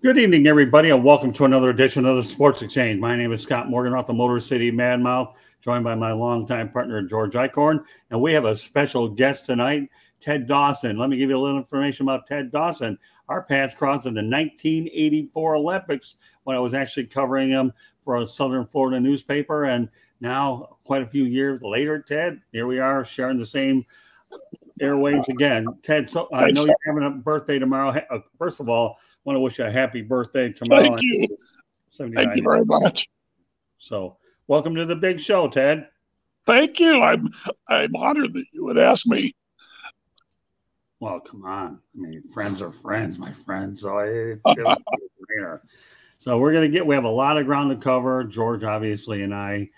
Good evening, everybody, and welcome to another edition of the Sports Exchange. My name is Scott Morgan, off the Motor City Madmouth, joined by my longtime partner, George Eichhorn. And we have a special guest tonight, Ted Dawson. Let me give you a little information about Ted Dawson. Our paths crossed in the 1984 Olympics when I was actually covering him for a Southern Florida newspaper. And now, quite a few years later, Ted, here we are sharing the same airwaves again. Ted, so I know you're having a birthday tomorrow. First of all, I want to wish you a happy birthday tomorrow. Thank you. Thank you very much. So, welcome to the big show, Ted. Thank you. I'm honored that you would ask me. Well, come on. I mean, friends are friends, my friend. So so we have a lot of ground to cover. George, obviously, and I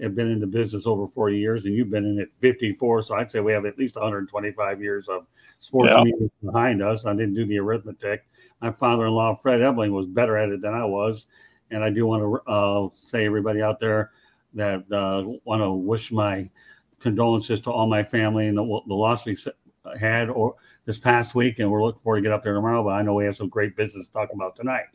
have been in the business over 40 years, and you've been in it 54. So I'd say we have at least 125 years of sports media behind us. I didn't do the arithmetic. My father-in-law, Fred Ebling, was better at it than I was. And I do want to say, everybody out there, that want to wish my condolences to all my family and the loss we had this past week. And we're looking forward to get up there tomorrow. But I know we have some great business to talk about tonight.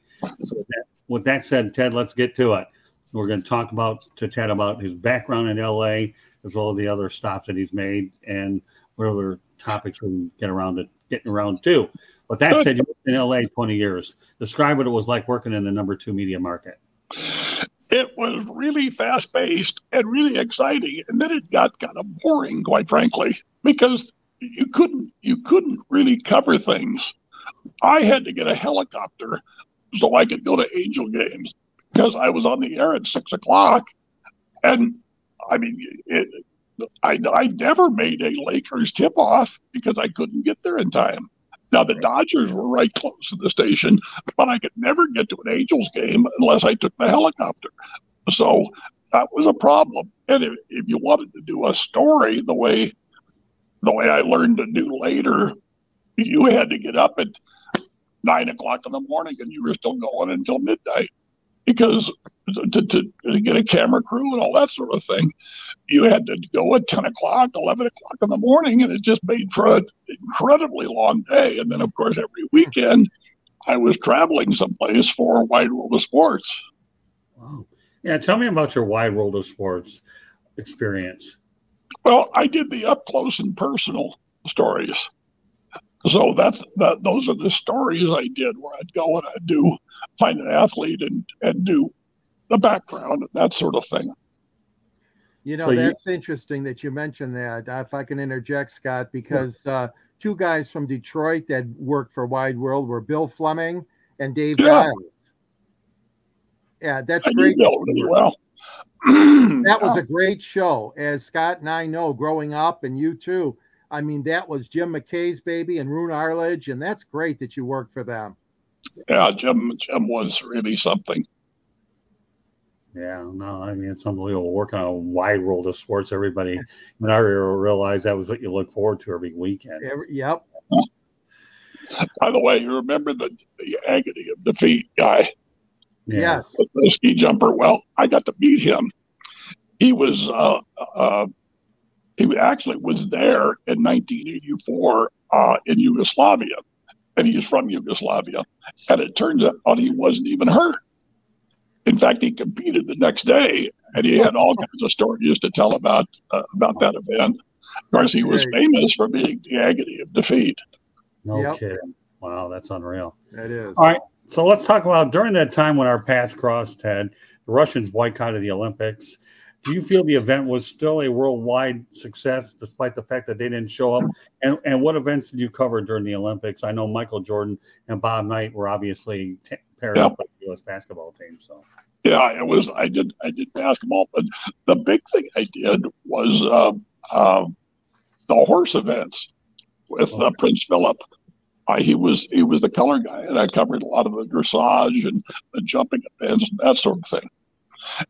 So with that said, Ted, let's get to it. We're going to talk to Ted about his background in L.A., as well as the other stops that he's made and what other topics we can getting around to. But that said, you worked in L.A. 20 years. Describe what it was like working in the number 2 media market. It was really fast-paced and really exciting, and then it got kind of boring, quite frankly, because you couldn't really cover things. I had to get a helicopter so I could go to Angel games, because I was on the air at 6 o'clock. And I mean, I never made a Lakers tip-off because I couldn't get there in time. Now, the Dodgers were right close to the station, but I could never get to an Angels game unless I took the helicopter. So that was a problem. And if you wanted to do a story the way I learned to do later, you had to get up at 9 o'clock in the morning and you were still going until midnight. Because to get a camera crew and all that sort of thing, you had to go at 10 o'clock, 11 o'clock in the morning, and it just made for an incredibly long day. And then, of course, every weekend, I was traveling someplace for a Wide World of Sports. Wow. Yeah, tell me about your Wide World of Sports experience. Well, I did the up-close and personal stories. So those are the stories I did, where I'd go and I'd find an athlete and do the background and that sort of thing. You know, that's interesting that you mentioned that. If I can interject, Scott, because two guys from Detroit that worked for Wide World were Bill Fleming and Dave Giles. Yeah, that's great. Well. That was a great show, as Scott and I know, growing up, and you too. I mean, that was Jim McKay's baby and Roone Arledge, and that's great that you worked for them. Yeah, Jim was really something. Yeah, no, I mean, it's unbelievable working on a Wide World of Sports. Everybody in our era realized that was what you look forward to every weekend. Yep. By the way, you remember the agony of defeat guy? Yes. The ski jumper. Well, I got to meet him. He was he actually was there in 1984 in Yugoslavia, and he's from Yugoslavia. And it turns out he wasn't even hurt. In fact, he competed the next day, and he had all kinds of stories to tell about that event. Of course, he was famous for being the agony of defeat. No kidding. Wow, that's unreal. That is. All right, so let's talk about during that time when our paths crossed, Ted, the Russians boycotted the Olympics. Do you feel the event was still a worldwide success despite the fact that they didn't show up? And what events did you cover during the Olympics? I know Michaeljordan and Bob Knight were obviously paired up with the U.S. basketball team. So yeah, it was. I did basketball, but the big thing I did was the horse events with Prince Philip. He was the color guy, and I covered a lot of the dressage and the jumping events and that sort of thing.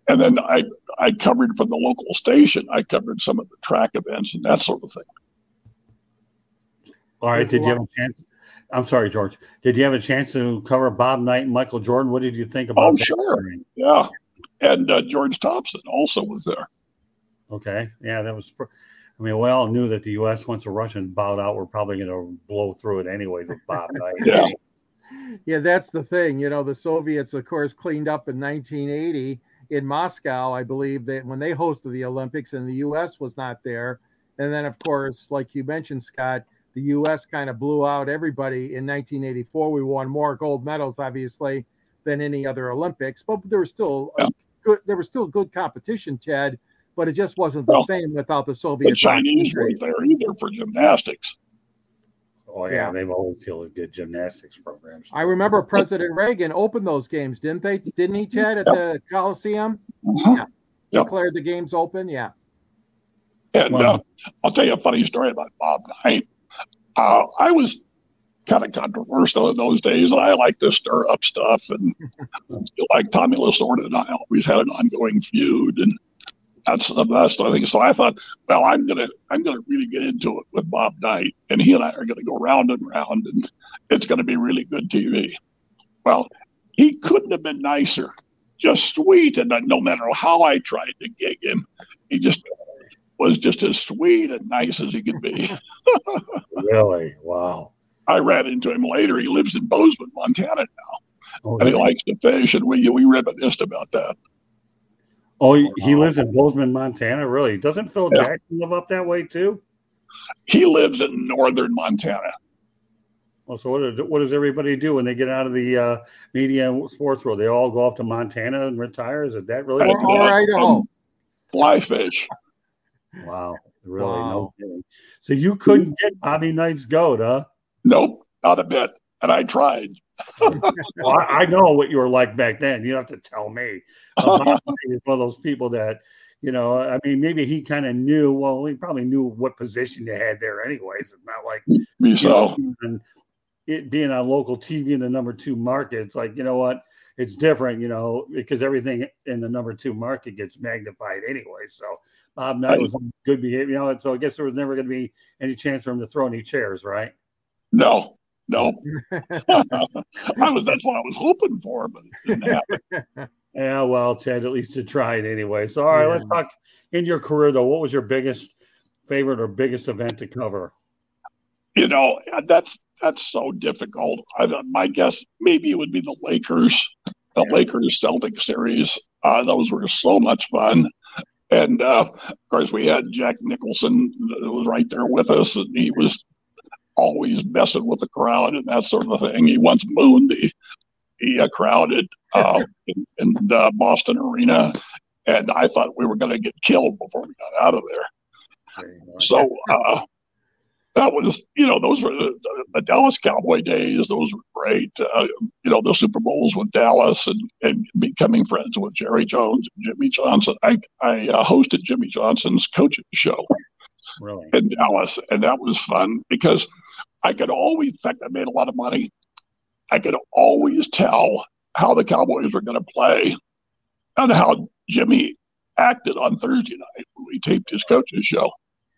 And then I covered from the local station. I covered some of the track events and that sort of thing. All right. Did you have a chance? I'm sorry, George. Did you have a chance to cover Bob Knight and Michaeljordan? What did you think about that? Sure. Yeah. And George Thompson also was there. Okay. Yeah, that was I mean, we all knew that the U.S., once the Russians bowed out, were probably going to blow through it anyways with Bob Knight. Yeah. Yeah, that's the thing. The Soviets, of course, cleaned up in 1980 in Moscow, I believe, that when they hosted the Olympics and the U.S. was not there. And then, of course, like you mentioned, Scott, the U.S. kind of blew out everybody in 1984. We won more gold medals, obviously, than any other Olympics, but there was still good competition, Ted. But it just wasn't the same without the Soviet. The Chinese weren't there either for gymnastics. Oh yeah, they've always fielded good gymnastics programs too. I remember President Reagan opened those games, didn't they? Didn't he, Ted, at the Coliseum? Uh-huh. Yeah. Declared the games open. Yeah. And I'll tell you a funny story about Bob Knight. I was kind of controversial in those days, and I like to stir up stuff. And like Tommy Lasorda and I always had an ongoing feud, and that's sort of thing. So I thought, well, I'm gonna really get into it with Bob Knight, and he and I are gonna go round and round, and it's gonna be really good TV. Well, he couldn't have been nicer, just sweet, and no matter how I tried to gig him, he just was just as sweet and nice as he could be. Really? Wow. I ran into him later. He lives in Bozeman, Montana now, and he likes to fish, and we reminisced about that. Oh, he lives in Bozeman, Montana? Really? Doesn't Phil Jackson live up that way too? He lives in northern Montana. Well, so what does everybody do when they get out of the media and sports world? They all go up to Montana and retire? Is that really? Or Idaho. Fly fish. Wow. Really? Wow. No kidding. So you couldn't get Bobby Knight's goat, huh? Nope, not a bit. And I tried. Well, I know what you were like back then. You don't have to tell me. Bobby is one of those people that, I mean, maybe he kind of knew. Well, he probably knew what position you had there, anyways. It's not like it being on local TV in the number 2 market. It's like, you know what? It's different, because everything in the number 2 market gets magnified anyway. So Bob Knight was on good behavior, and so I guess there was never going to be any chance for him to throw any chairs, right? No. That's what I was hoping for, but it didn't happen. Yeah, well, Ted, at least you tried anyway. So, all right, let's talk in your career, though. What was your biggest favorite or biggest event to cover? That's so difficult. My guess, maybe it would be the Lakers Celtics series. Those were so much fun. And, of course, we had Jack Nicholson that was right there with us, and he was always messing with the crowd and that sort of thing. He once mooned the crowd in Boston Arena, and I thought we were going to get killed before we got out of there. So that was, those were the Dallas Cowboy days. Those were great. The Super Bowls with Dallas and becoming friends with Jerry Jones and Jimmie Johnson. I hosted Jimmie Johnson's coaching show. Really? In Dallas, and that was fun because I could always, in fact, I made a lot of money. I could always tell how the Cowboys were going to play and how Jimmy acted on Thursday night when we taped his coach's show.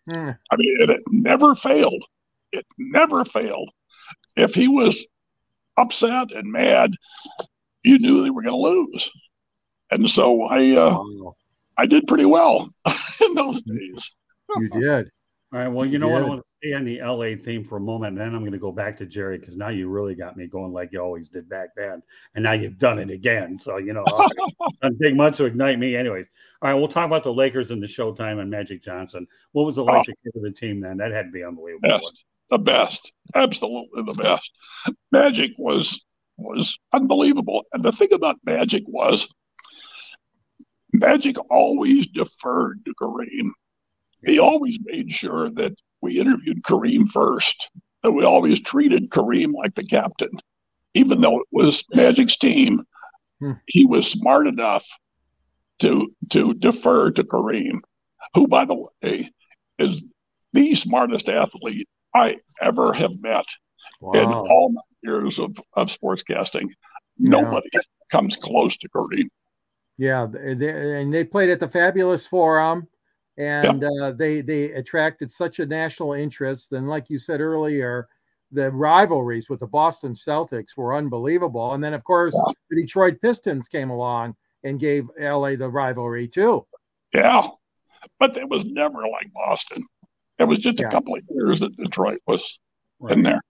I mean, it never failed. It never failed. If he was upset and mad, you knew they were going to lose. And so I did pretty well in those days. You did. All right. Well, you know what? I want to stay on the LA theme for a moment, and then I'm going to go back to Jerry because now you really got me going like you always did back then, and now you've done it again. So doesn't take much to ignite me, anyways. All right, we'll talk about the Lakers and the Showtime and Magic Johnson. What was it like to cover the team then? That had to be unbelievable. The best, absolutely the best. Magic was unbelievable, and the thing about Magic was Magic always deferred to Kareem. He always made sure that we interviewed Kareem first, and we always treated Kareem like the captain. Even though it was Magic's team, he was smart enough to defer to Kareem, who, by the way, is the smartest athlete I ever have met in all my years of sportscasting. Nobody comes close to Kareem. Yeah, and they played at the Fabulous Forum. And they attracted such a national interest. And like you said earlier, the rivalries with the Boston Celtics were unbelievable. And then, of course, the Detroit Pistons came along and gave LA the rivalry too. Yeah, but it was never like Boston. It was just a couple of years that Detroit was in there.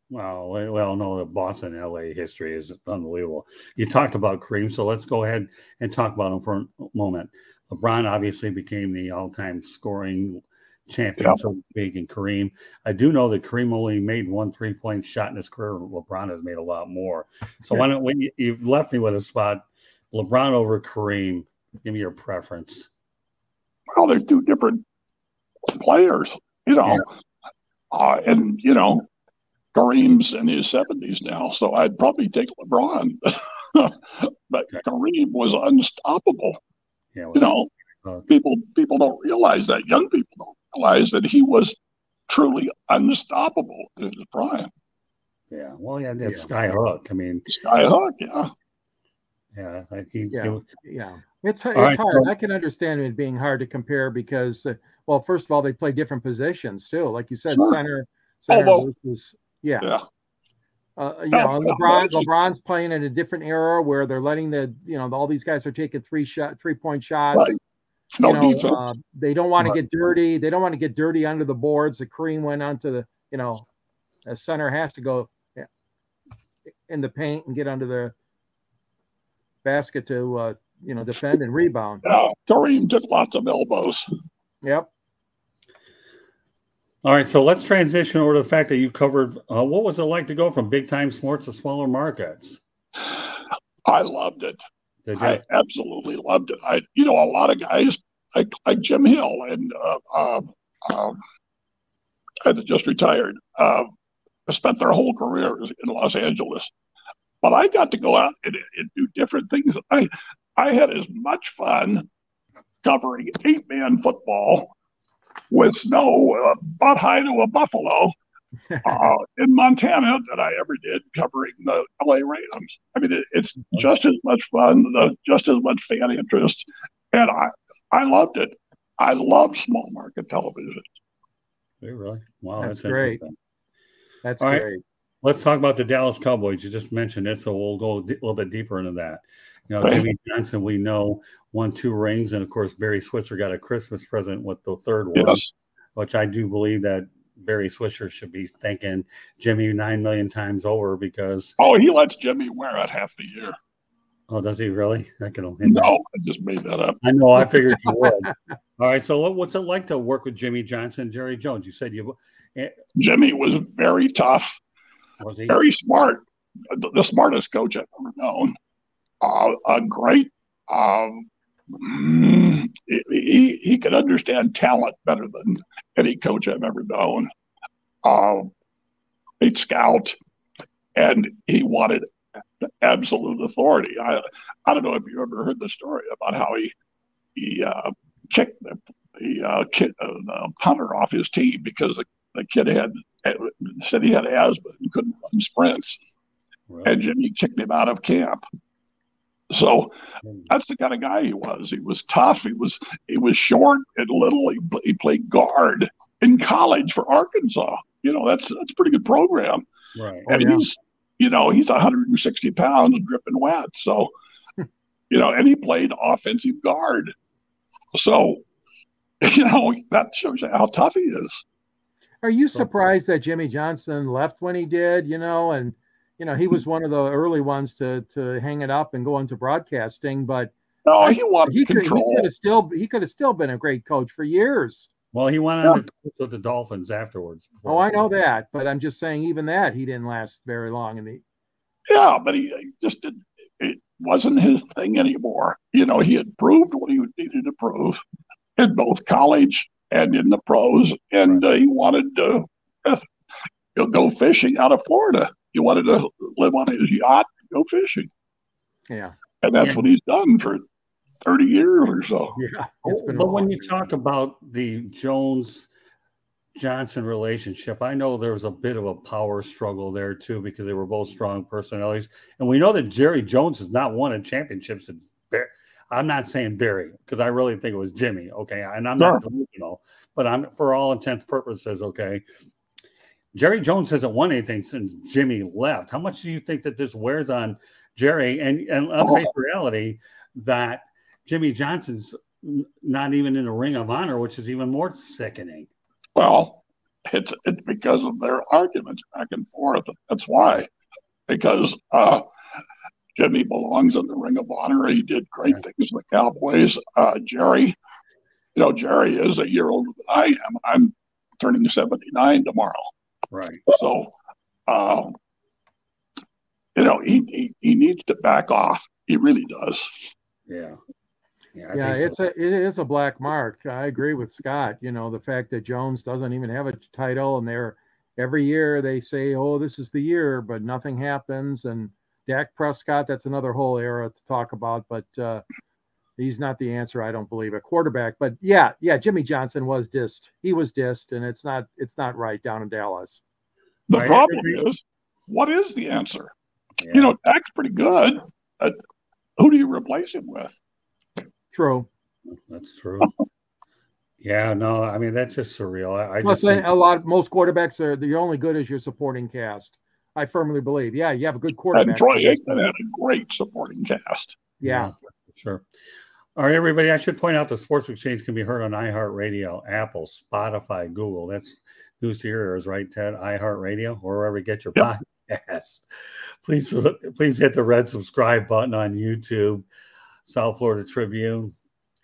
Well, no, the Boston LA history is unbelievable. You talked about Kareem, so let's go ahead and talk about him for a moment. LeBron obviously became the all-time scoring champion, so to speak, and Kareem. I do know that Kareem only made 1 3-point shot in his career. LeBron has made a lot more. So why don't you've left me with a spot, LeBron over Kareem. Give me your preference. Well, they're two different players, and Kareem's in his 70s now, so I'd probably take LeBron. But Kareem was unstoppable. Yeah, people don't realize that. Young people don't realize that he was truly unstoppable in his prime. Yeah, well, yeah, that sky hook. I mean, sky hook, yeah. Yeah, it's hard. I can understand it being hard to compare because, well, first of all, they play different positions too. Like you said, center versus LeBron's playing in a different era where they're letting all these guys are taking 3-point shots. Right. They don't want to get dirty. They don't want to get dirty under the boards. The Kareem went onto the, a center has to go in the paint and get under the basket to, defend and rebound. Yeah, Kareem took lots of elbows. Yep. All right, so let's transition over to the fact that you covered. What was it like to go from big time sports to smaller markets? I loved it. I absolutely loved it. A lot of guys like Jim Hill and that just retired spent their whole careers in Los Angeles, but I got to go out and do different things. I had as much fun covering 8-man football with snow butt high to a buffalo in Montana that I ever did covering the LA Rams. I mean, it's just as much fun, just as much fan interest, and I loved it. I love small market television. Really? Wow, that's great. That's all great. Right. Let's talk about the Dallas Cowboys. You just mentioned it, so we'll go a little bit deeper into that. Jimmie Johnson, we know, won 2 rings, and of course, Barry Switzer got a Christmas present with the 3rd one, which I do believe that Barry Switzer should be thanking Jimmy 9 million times over because. Oh, he lets Jimmy wear it half the year. Oh, does he really? I just made that up. I know. I figured you would. All right. So, what's it like to work with Jimmie Johnson, Jerry Jones? You said Jimmy was very tough. Was he? Very smart. The smartest coach I've ever known. Great. He could understand talent better than any coach I've ever known. He'd scout, and he wanted absolute authority. I don't know if you ever heard the story about how he kicked the punter off his team because the kid said he had asthma and couldn't run sprints, and Jimmy kicked him out of camp. So that's the kind of guy he was. He was tough. He was short and little. He played guard in college for Arkansas. That's a pretty good program. Right. And he's 160 pounds dripping wet. So, and he played offensive guard. So, that shows you how tough he is. Are you surprised that Jimmie Johnson left when he did, and he was one of the early ones to hang it up and go into broadcasting, but no, he wanted control. He could have still been a great coach for years. Well, he went on to coach with the Dolphins afterwards. Oh, I know that, but I'm just saying even that he didn't last very long. But he just didn't. It wasn't his thing anymore. He had proved what he needed to prove in both college and in the pros, and he wanted to go fishing out of Florida. He wanted to live on his yacht and go fishing. Yeah. And that's what he's done for 30 years or so. Yeah. But when you talk about the Jones-Johnson relationship, I know there was a bit of a power struggle there, too, because they were both strong personalities. And we know that Jerry Jones has not won a championship since Barry. I'm not saying Barry, because I really think it was Jimmy, okay? And I'm not delusional, but I'm, for all intents and purposes, okay? Jerry Jones hasn't won anything since Jimmy left. How much do you think that this wears on Jerry? And let's face reality that Jimmie Johnson's not even in the Ring of Honor, which is even more sickening. Well, It's because of their arguments back and forth. That's why. Because Jimmy belongs in the Ring of Honor. He did great things in the Cowboys. Jerry, Jerry is a year older than I am. I'm turning 79 tomorrow. Right. So, he needs to back off. He really does. Yeah. Yeah, it is a black mark. I agree with Scott. The fact that Jones doesn't even have a title, and every year they say, "Oh, this is the year," but nothing happens. And Dak Prescott, that's another whole era to talk about, but he's not the answer, I don't believe, at quarterback. But yeah, Jimmy Johnson was dissed. He was dissed, and it's not right down in Dallas. The problem is, what is the answer? Yeah. Dak's pretty good. Who do you replace him with? True. That's true. Yeah, no, I mean, that's just surreal. Most quarterbacks you're only good as your supporting cast. I firmly believe. Yeah, you have a good quarterback. And Troy Aikman had a great supporting cast. Yeah. Sure. All right, everybody, I should point out the Sports Exchange can be heard on iHeartRadio, Apple, Spotify, Google. That's news to your ears, right, Ted? iHeartRadio, or wherever you get your podcast. Please hit the red subscribe button on YouTube. South Florida Tribune.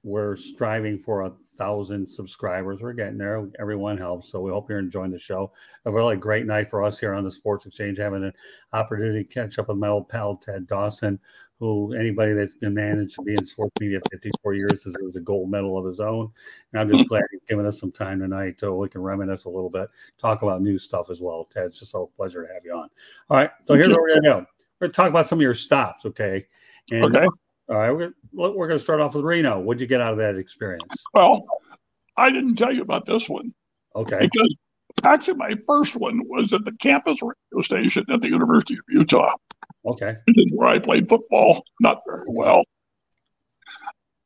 We're striving for 1,000 subscribers. We're getting there. Everyone helps. So we hope you're enjoying the show. A really great night for us here on the Sports Exchange, having an opportunity to catch up with my old pal, Ted Dawson, who anybody that's been managed to be in sports media 54 years says it was a gold medal of his own. And I'm just glad he's giving us some time tonight so we can reminisce a little bit, talk about new stuff as well. Ted, it's just a pleasure to have you on. All right. So here's what we're going to do. We're going to talk about some of your stops. Okay. Okay. All right, we're going to start off with Reno. What'd you get out of that experience? Well, I didn't tell you about this one. Okay. Because actually my first one was at the campus radio station at the University of Utah. Okay. This is where I played football, not very well.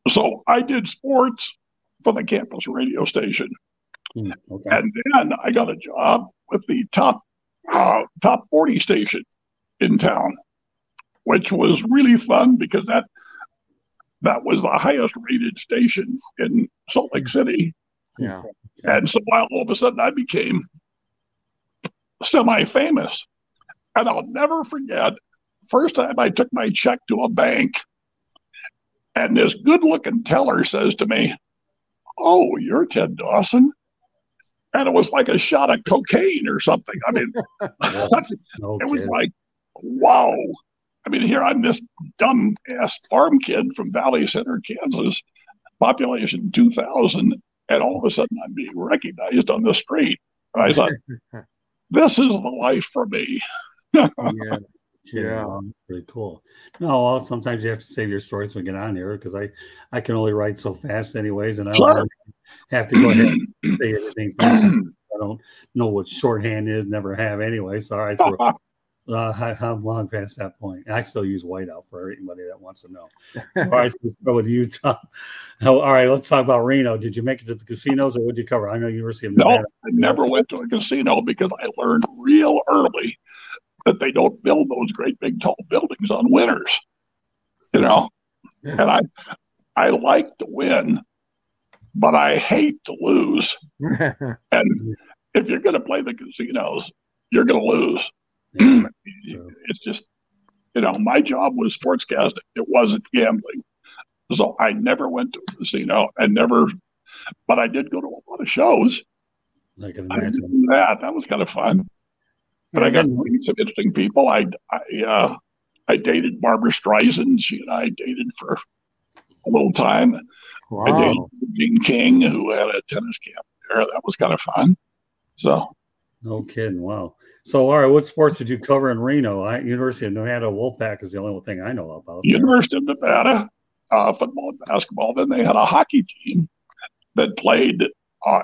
So I did sports for the campus radio station. Okay. And then I got a job with the top 40 station in town, which was really fun because that was the highest rated station in Salt Lake City. Yeah. Okay. And so all of a sudden I became semi-famous. And I'll never forget, first time I took my check to a bank, and this good-looking teller says to me, "Oh, you're Ted Dawson?" And it was like a shot of cocaine or something. I mean, it was like, wow. I mean, here I'm this dumb-ass farm kid from Valley Center, Kansas, population 2,000, and all of a sudden I'm being recognized on the street. And I thought, this is the life for me. Yeah, pretty cool. No, well, sometimes you have to save your stories when we get on here because I can only write so fast anyways, and I don't have to go ahead and say everything. I don't know what shorthand is, never have anyway. Sorry. So I'm long past that point. And I still use whiteout for anybody that wants to know. All right, so let's go with Utah. All right, let's talk about Reno. Did you make it to the casinos, or what did you cover? I know University of Nevada. No, I never went to a casino because I learned real early that they don't build those great big tall buildings on winners. And I like to win, but I hate to lose. And if you're going to play the casinos, you're going to lose. It's just, my job was sportscasting. It wasn't gambling. So I never went to a casino but I did go to a lot of shows. I can imagine. That was kind of fun. But I got to meet some interesting people. I dated Barbara Streisand. She and I dated for a little time. Wow. I dated Gene King, who had a tennis camp there. That was kind of fun. So. No kidding. Wow. So, all right, what sports did you cover in Reno? University of Nevada Wolfpack is the only thing I know about. University of Nevada, football and basketball. Then they had a hockey team that played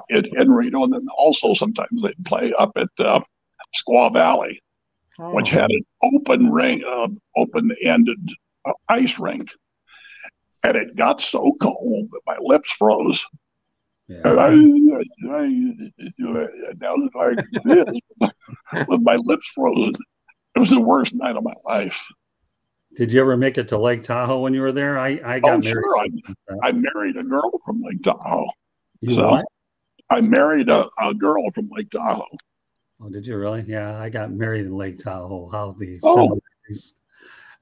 in Reno, and then also sometimes they'd play up at Squaw Valley, which had an open-ended ice rink. And it got so cold that my lips froze. Yeah. And with my lips frozen, it was the worst night of my life. Did you ever make it to Lake Tahoe when you were there? I got married. Sure. I married a girl from Lake Tahoe. What? I married a girl from Lake Tahoe. Oh, did you really? Yeah, I got married in Lake Tahoe. How the Oh. similarities.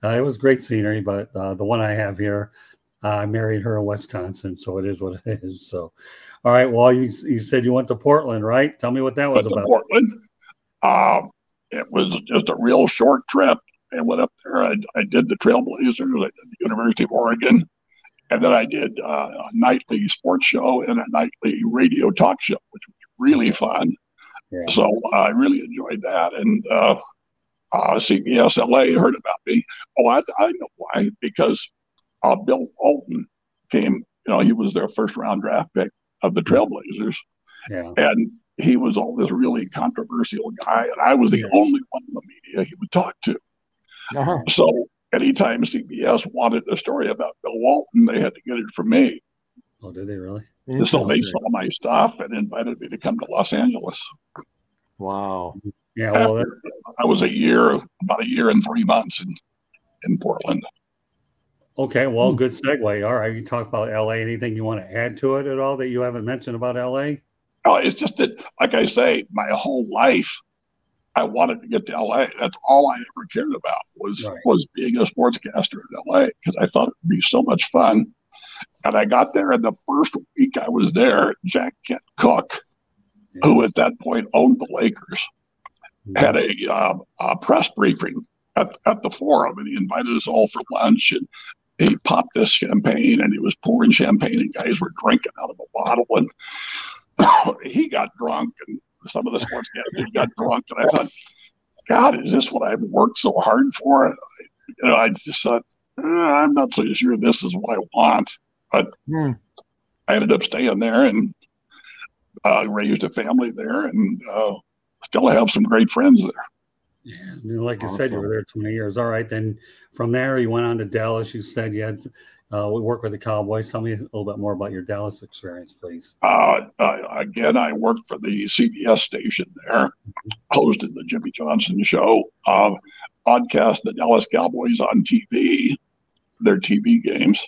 It was great scenery, but the one I have here, I married her in Wisconsin, so it is what it is. So, all right. Well, you said you went to Portland, right? Tell me what that was Went to about. Portland. It was just a real short trip. I went up there. I did the Trailblazers. I did the University of Oregon. And then I did a nightly sports show and a nightly radio talk show, which was really fun. Yeah. So I really enjoyed that. And CBS LA heard about me. Oh, I know why. Because Bill Walton came, he was their first round draft pick of the Trailblazers. Yeah. And he was all this really controversial guy. And I was the only one in the media he would talk to. Uh-huh. So anytime CBS wanted a story about Bill Walton, they had to get it from me. Oh, did they really? So they saw my stuff and invited me to come to Los Angeles. Wow. Yeah. Well, I was about a year and 3 months in Portland. Okay. Well, good segue. All right. You talk about LA. Anything you want to add to it at all that you haven't mentioned about LA? Oh, it's just that, like I say, my whole life, I wanted to get to LA. That's all I ever cared about was being a sportscaster in LA because I thought it would be so much fun. And I got there, and the first week I was there, Jack Kent Cooke, who at that point owned the Lakers, had a press briefing at the Forum, and he invited us all for lunch. And he popped this champagne, and he was pouring champagne, and guys were drinking out of a bottle. And he got drunk, and some of the sportscasters got drunk, and I thought, God, is this what I've worked so hard for? I just thought, I'm not so sure this is what I want. But I ended up staying there and raised a family there, and still have some great friends there. Yeah, like you said, you were there 20 years. All right, then from there you went on to Dallas. You said you had we work with the Cowboys. Tell me a little bit more about your Dallas experience, please. Again, I worked for the CBS station there, hosted the Jimmie Johnson show, broadcast the Dallas Cowboys on TV, their TV games.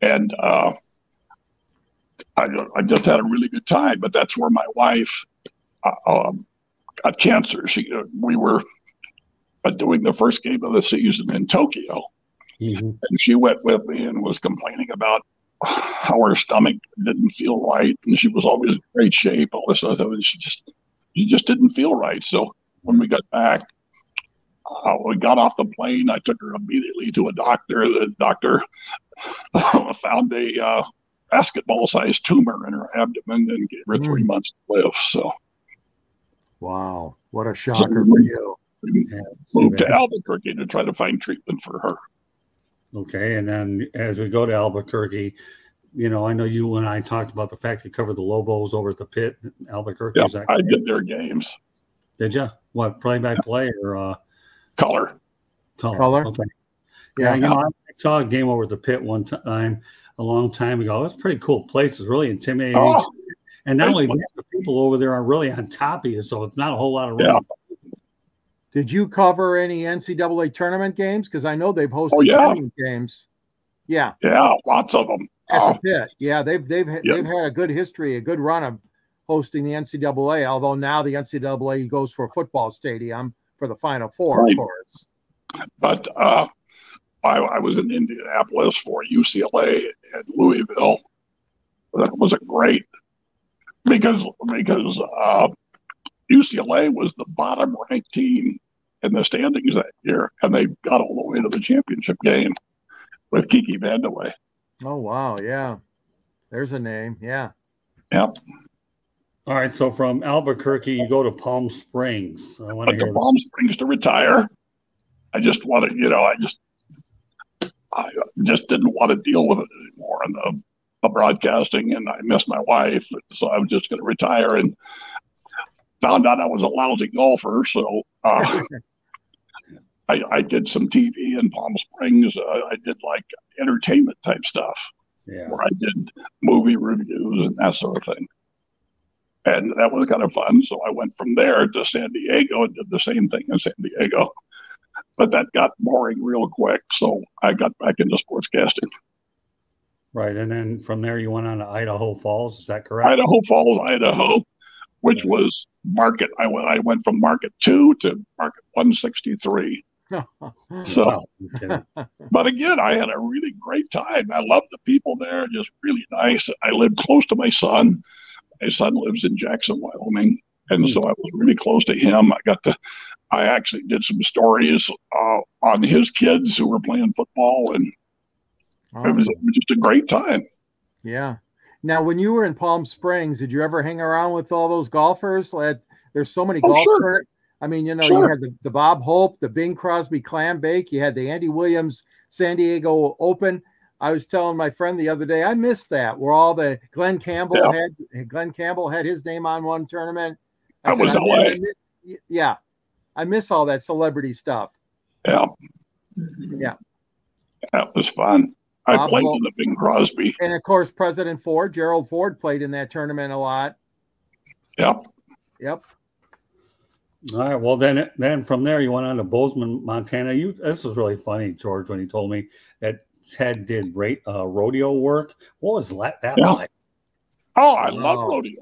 And I just had a really good time. But that's where my wife got cancer. We were doing the first game of the season in Tokyo. Mm-hmm. And she went with me and was complaining about how her stomach didn't feel right. And she was always in great shape. All this stuff. She just didn't feel right. So when we got back, we got off the plane. I took her immediately to a doctor. The doctor found a basketball-sized tumor in her abdomen and gave her 3 months to live. So, wow, what a shocker for you! Moved to Albuquerque to try to find treatment for her. Okay, and then as we go to Albuquerque, I know you and I talked about the fact you covered the Lobos over at the Pit in Albuquerque. Yeah, I did their games. Did you? What, play-by-play or color? Color. Okay. Yeah, I saw a game over at the Pit one time a long time ago. It was a pretty cool place. It's really intimidating. Oh, and not only that, the people over there are really on top of you, so it's not a whole lot of room. Yeah. Did you cover any NCAA tournament games? Because I know they've hosted tournament games. Yeah. Yeah, lots of them. At the Pit. Yeah, they've had a good history, a good run of hosting the NCAA, although now the NCAA goes for a football stadium for the Final Four, of course. But I was in Indianapolis for UCLA and Louisville. That was a great because UCLA was the bottom ranked team in the standings that year, and they got all the way to the championship game with Kiki Vandeweghe. Oh wow, yeah. There's a name, yeah. Yep. All right, so from Albuquerque, you go to Palm Springs. I want to hear Palm Springs to retire. I just wanted, I just didn't want to deal with it anymore in the broadcasting, and I missed my wife, so I was just going to retire. And found out I was a lousy golfer, so I did some TV in Palm Springs. I did like entertainment type stuff, where I did movie reviews and that sort of thing. And that was kind of fun. So I went from there to San Diego and did the same thing in San Diego. But that got boring real quick. So I got back into sportscasting. Right. And then from there, you went on to Idaho Falls. Is that correct? Idaho Falls, Idaho, which was market. I went from market 2 to market 163. So, Wow. Okay. but again, I had a really great time. I loved the people there, just really nice. I lived close to my son. My son lives in Jackson, Wyoming. And so I was really close to him. I actually did some stories on his kids who were playing football, and Awesome. it was just a great time. Yeah. Now, when you were in Palm Springs, did you ever hang around with all those golfers? There's so many golf tournaments. I mean, you had the Bob Hope, the Bing Crosby Clam Bake. You had the Andy Williams Sandiego Open. I was telling my friend the other day, I missed that, where all the Glenn Campbell had his name on one tournament. I was LA. Yeah. I miss all that celebrity stuff. Yeah. Yeah. That was fun. I played in the Bing Crosby. And of course, President Ford, Gerald Ford, played in that tournament a lot. Yep. All right. Well, then from there, you went on to Bozeman, Montana. This was really funny, George, when he told me that Ted did rodeo work. What was that like? Oh, I love rodeo.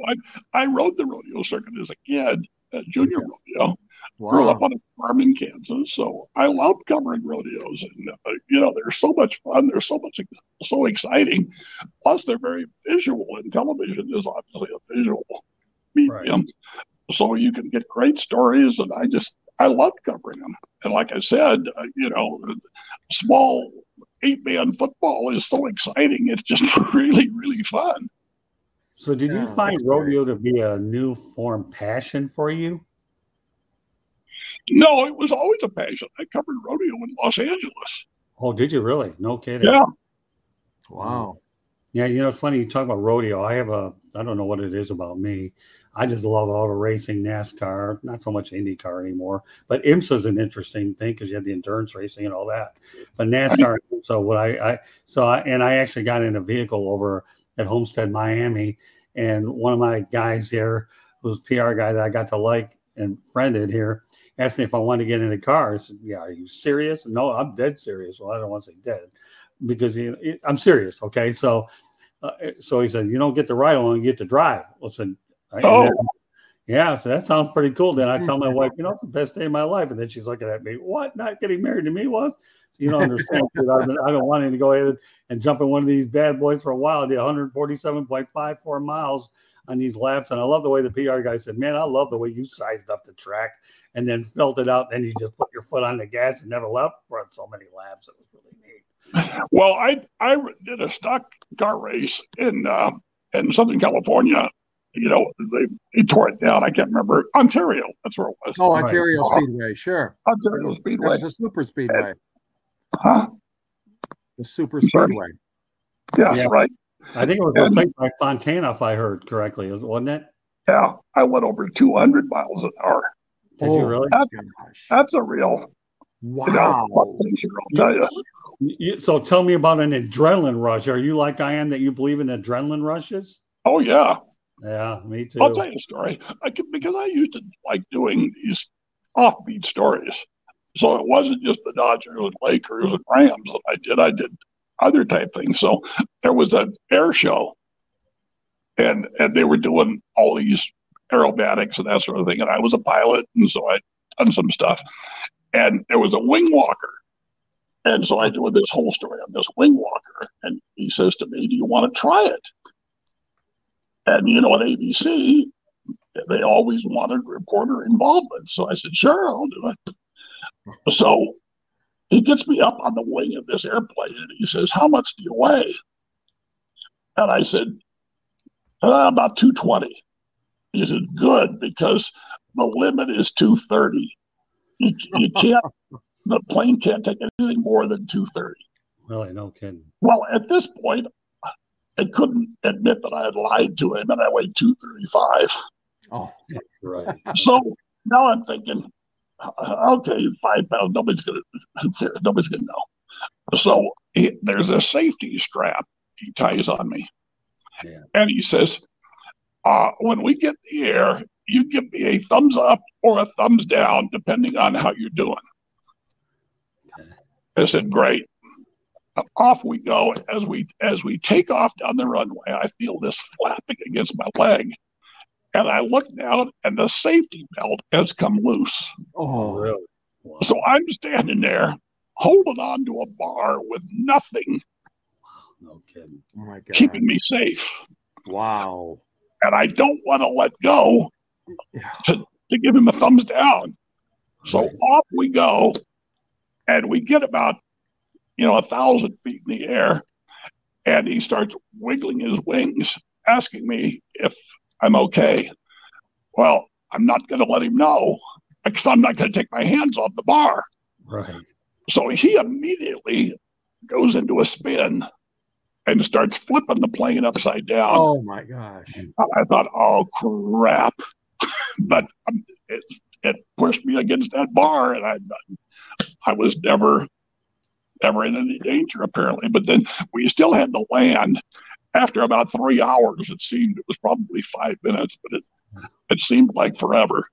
I rode the rodeo circuit as a kid, junior rodeo. Wow. Grew up on a farm in Kansas, so I loved covering rodeos. And they're so much fun. They're so exciting. Plus, they're very visual, and television is obviously a visual medium. Right. So you can get great stories, and I loved covering them. And like I said, small 8-man football is so exciting. It's just really, really fun. So did you find rodeo to be a new form passion for you? No, it was always a passion. I covered rodeo in Los Angeles. Oh, did you really? No kidding. Yeah. Wow. Yeah, it's funny you talk about rodeo. I don't know what it is about me. I just love auto racing, NASCAR, not so much IndyCar anymore. But IMSA is an interesting thing because you had the endurance racing and all that. But NASCAR, I actually got in a vehicle over at Homestead, Miami, and one of my guys here, who's PR guy that I got to like and friended here, asked me if I wanted to get in a car. I said, "Yeah, are you serious?" No, I'm dead serious. Well, I don't want to say dead because I'm serious. Okay, so he said, "You don't get to ride along, you get to drive." Listen. So that sounds pretty cool. Then I tell my wife, it's the best day of my life. And then she's looking at me, what? Not getting married to me was? So you don't understand. I've been wanting to go ahead and jump in one of these bad boys for a while. I did 147.54 miles on these laps. And I love the way the PR guy said, man, I love the way you sized up the track and then felt it out. Then you just put your foot on the gas and never left for so many laps. It was really neat. Well, I did a stock car race in Southern California. They tore it down. I can't remember. Ontario. That's where it was. Oh, Ontario Speedway. Sure. Ontario Speedway. That's a super speedway. Huh? The super speedway. Yes, right. I think it was replaced by Fontana, if I heard correctly, wasn't it? Yeah. I went over 200 miles an hour. Did you really? That's a real wow. I'll tell you. So tell me about an adrenaline rush. Are you like I am that you believe in adrenaline rushes? Oh, yeah. Yeah, me too. I'll tell you a story. Because I used to like doing these offbeat stories. So it wasn't just the Dodgers and Lakers and Rams that I did. I did other type things. So there was an air show, and they were doing all these aerobatics and that sort of thing. And I was a pilot, and so I'd done some stuff. And there was a wing walker. And so I do this whole story on this wing walker. And he says to me, do you want to try it? And, at ABC, they always wanted reporter involvement. So I said, sure, I'll do it. So he gets me up on the wing of this airplane, and he says, how much do you weigh? And I said, about 220. He said, good, because the limit is 230. You can't, the plane can't take anything more than 230. Really, no kidding. Well, at this point, I couldn't admit that I had lied to him, and I weighed 235. Oh, right. So now I'm thinking, okay, 5 pounds, nobody's gonna know. So there's a safety strap he ties on me, and he says, when we get in the air, you give me a thumbs up or a thumbs down, depending on how you're doing. I said, great. Off we go. As we take off down the runway, I feel this flapping against my leg. And I look down, and the safety belt has come loose. Oh, really? Wow. So I'm standing there holding on to a bar with nothing. No kidding. Oh my God. Keeping me safe. Wow. And I don't want to let go to give him a thumbs down. So off we go, and we get about 1,000 feet in the air, and he starts wiggling his wings, asking me if I'm okay. Well, I'm not going to let him know because I'm not going to take my hands off the bar. Right. So he immediately goes into a spin and starts flipping the plane upside down. Oh my gosh. I thought, oh crap. But it pushed me against that bar, and I was never in any danger apparently. But then we still had to land. After about 3 hours, it was probably 5 minutes, but it seemed like forever.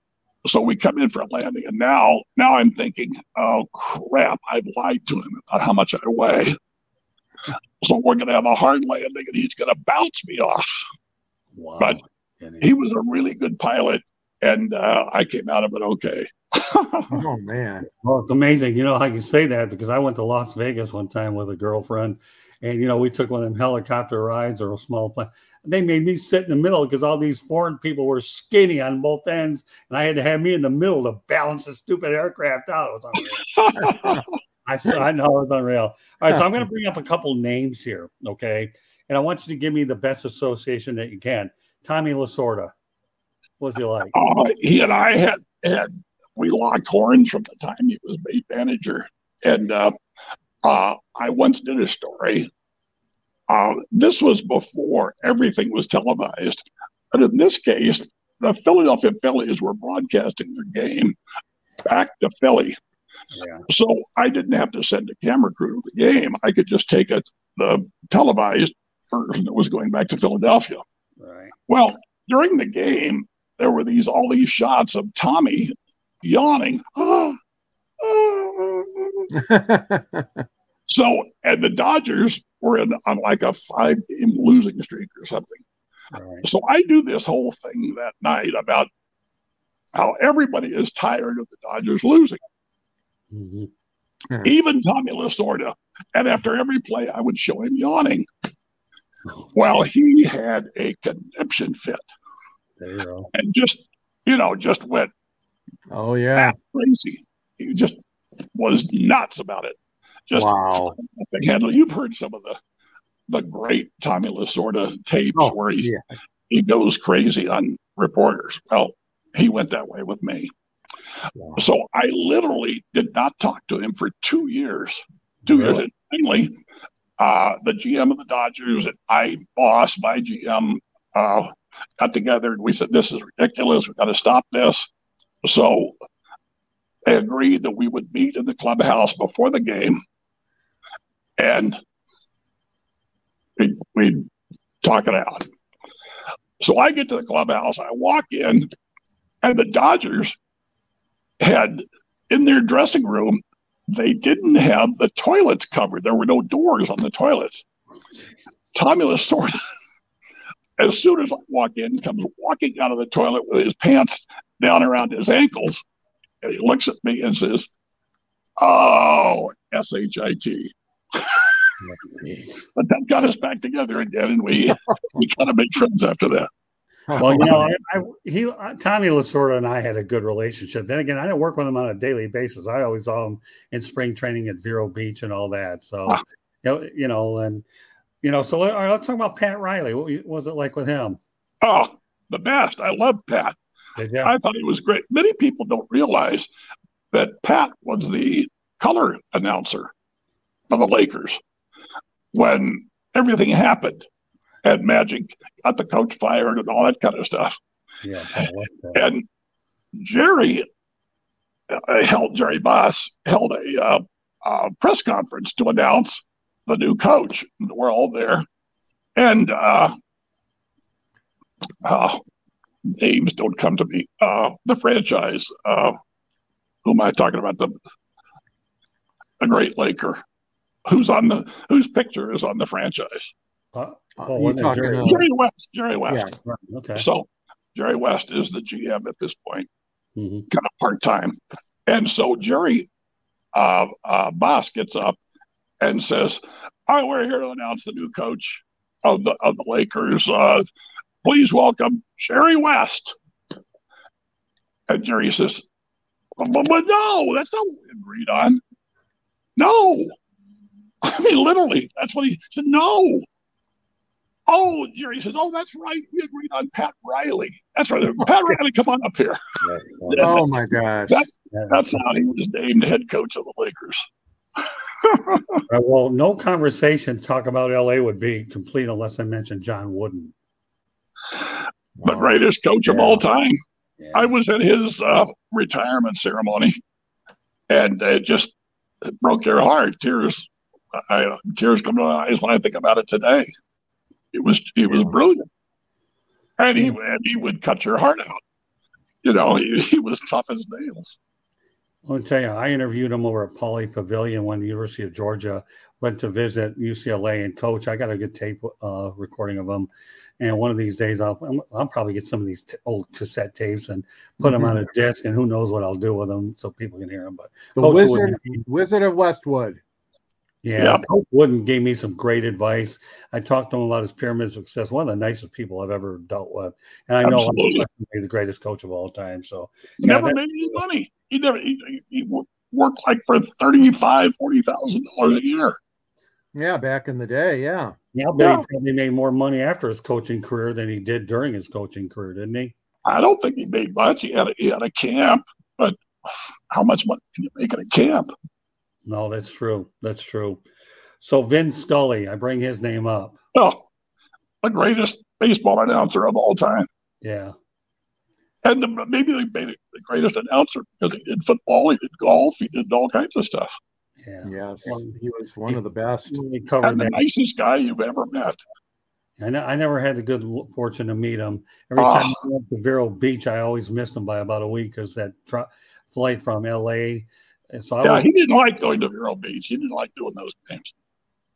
So we come in for a landing, and now I'm thinking, oh crap, I've lied to him about how much I weigh. So we're going to have a hard landing, and he's going to bounce me off. Wow. But he was a really good pilot, and I came out of it okay. Oh man. Well, it's amazing. How you say that, because I went to Las Vegas one time with a girlfriend, and we took one of them helicopter rides or a small plane. They made me sit in the middle because all these foreign people were skinny on both ends, and I had to have me in the middle to balance the stupid aircraft out. It was unreal. I know it was unreal. All right, so I'm going to bring up a couple names here, okay? And I want you to give me the best association that you can. Tommy Lasorda, what's he like? He and I had we locked horns from the time he was made manager. And I once did a story. This was before everything was televised. But in this case, the Philadelphia Phillies were broadcasting their game back to Philly. Yeah. So I didn't have to send a camera crew to the game. I could just take the televised version that was going back to Philadelphia. Right. Well, during the game, there were all these shots of Tommy yawning. So, and the Dodgers were on like a 5-game losing streak or something. Right. So I do this whole thing that night about how everybody is tired of the Dodgers losing. Mm-hmm. Even Tommy Lasorda. And after every play, I would show him yawning. Well, he had a conniption fit. There you go. And just went Oh yeah. crazy. He just was nuts about it. Just wow. You've heard some of the great Tommy Lasorda tapes where he goes crazy on reporters. Well, he went that way with me. Wow. So I literally did not talk to him for 2 years. 2 years. And finally, the GM of the Dodgers and my GM, got together and we said, this is ridiculous. We've got to stop this. So they agreed that we would meet in the clubhouse before the game and we'd talk it out. So I get to the clubhouse, I walk in, and the Dodgers had in their dressing room, they didn't have the toilets covered. There were no doors on the toilets. Tommy Lasorda, as soon as I walk in, comes walking out of the toilet with his pants down around his ankles. And he looks at me and says, oh, S-H-I-T. But that got us back together again, and we kind of made friends after that. Well, Tommy Lasorda and I had a good relationship. Then again, I didn't work with him on a daily basis. I always saw him in spring training at Vero Beach and all that. So, so all right, let's talk about Pat Riley. What was it like with him? Oh, the best. I love Pat. Did you? I thought he was great. Many people don't realize that Pat was the color announcer for the Lakers when everything happened. And Magic got the coach fired and all that kind of stuff. Yeah, I like that. And Jerry Boss held a press conference to announce the new coach. We're all there. And names don't come to me. The franchise. Who am I talking about? The great Laker. whose picture is on the franchise. Jerry West. Jerry West. Yeah, okay. So Jerry West is the GM at this point, mm-hmm. kind of part-time. And so Jerry Boss gets up and says, we're here to announce the new coach of the Lakers. Please welcome Jerry West. And Jerry says, but no, that's not what we agreed on. No. I mean, literally, that's what he said. No. Oh, Jerry says, that's right. We agreed on Pat Riley. That's right. Pat Riley, come on up here. Oh, my gosh. That's how he was named head coach of the Lakers. Well, no conversation talk about LA would be complete unless I mentioned John Wooden. The greatest coach of all time. Yeah. I was at his retirement ceremony, and it just broke your heart. Tears come to my eyes when I think about it today. He was brilliant, and he would cut your heart out. You know, he was tough as nails. I'll tell you, I interviewed him over at Pauley Pavilion when the University of Georgia went to visit UCLA and coach. I got a good tape recording of him. And one of these days, I'll probably get some of these old cassette tapes and put them on a disc, and who knows what I'll do with them so people can hear them. But the Wizard of Westwood. Yeah, Coach Wooden gave me some great advice. I talked to him about his pyramid of success. One of the nicest people I've ever dealt with, and I know I'm the greatest coach of all time. So never made any money. He worked like for $40,000 a year. Yeah, back in the day, yeah. Yeah, but he probably made more money after his coaching career than he did during his coaching career, didn't he? I don't think he made much. He had a camp, but how much money can you make at a camp? No, that's true. That's true. So Vin Scully, I bring his name up. Oh, the greatest baseball announcer of all time. Yeah. And maybe they made it the greatest announcer because he did football, he did golf, he did all kinds of stuff. Yeah. Yes, he was one of the best. He covered and the nicest guy you've ever met. I never had the good fortune to meet him. Every time I went to Vero Beach, I always missed him by about a week because that flight from LA. So he didn't like going to Vero Beach. He didn't like doing those games.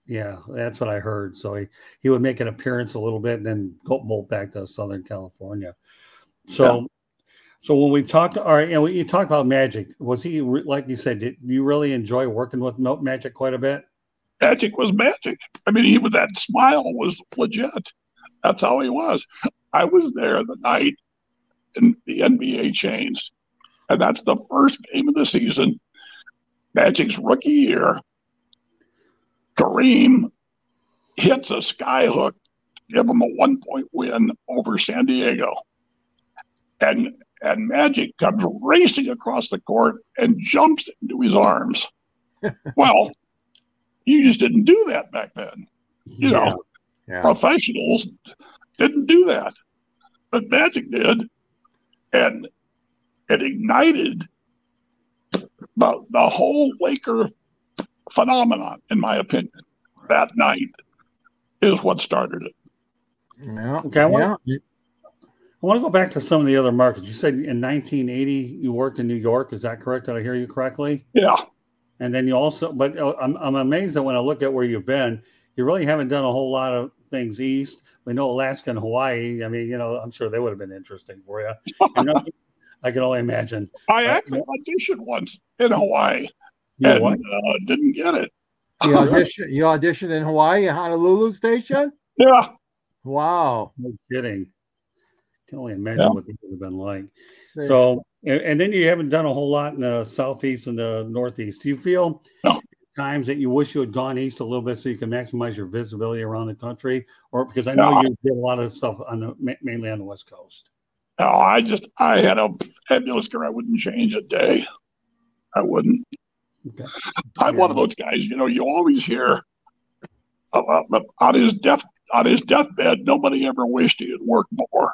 Yeah, that's what I heard. So he would make an appearance a little bit and then bolt back to Southern California. So when we talked, you talked about Magic. Was he, like you said, did you really enjoy working with Magic quite a bit? Magic was Magic. I mean, that smile was legit. That's how he was. I was there the night and the NBA changed. And that's the first game of the season. Magic's rookie year. Kareem hits a skyhook, give him a 1-point win over Sandiego. And Magic comes racing across the court and jumps into his arms. Well, you just didn't do that back then. You know, professionals didn't do that. But Magic did. And it ignited the whole Laker phenomenon, in my opinion. That night is what started it. Yeah. Okay. I want to go back to some of the other markets. You said in 1980 you worked in New York. Is that correct? Did I hear you correctly? Yeah. And then you also, but I'm amazed that when I look at where you've been, you really haven't done a whole lot of things east. We know Alaska and Hawaii. I mean, I'm sure they would have been interesting for you. I can only imagine. I actually auditioned once in Hawaii and didn't get it. You auditioned in Hawaii at Honolulu Station? Yeah. Wow. No kidding. Can only imagine what it would have been like. So, and then you haven't done a whole lot in the southeast and the northeast. Do you feel times that you wish you had gone east a little bit so you can maximize your visibility around the country? Or because I know you did a lot of stuff mainly on the West Coast. No, I had a fabulous career. I wouldn't change a day. I wouldn't. Okay. I'm one of those guys, you always hear on his deathbed, nobody ever wished he had worked more.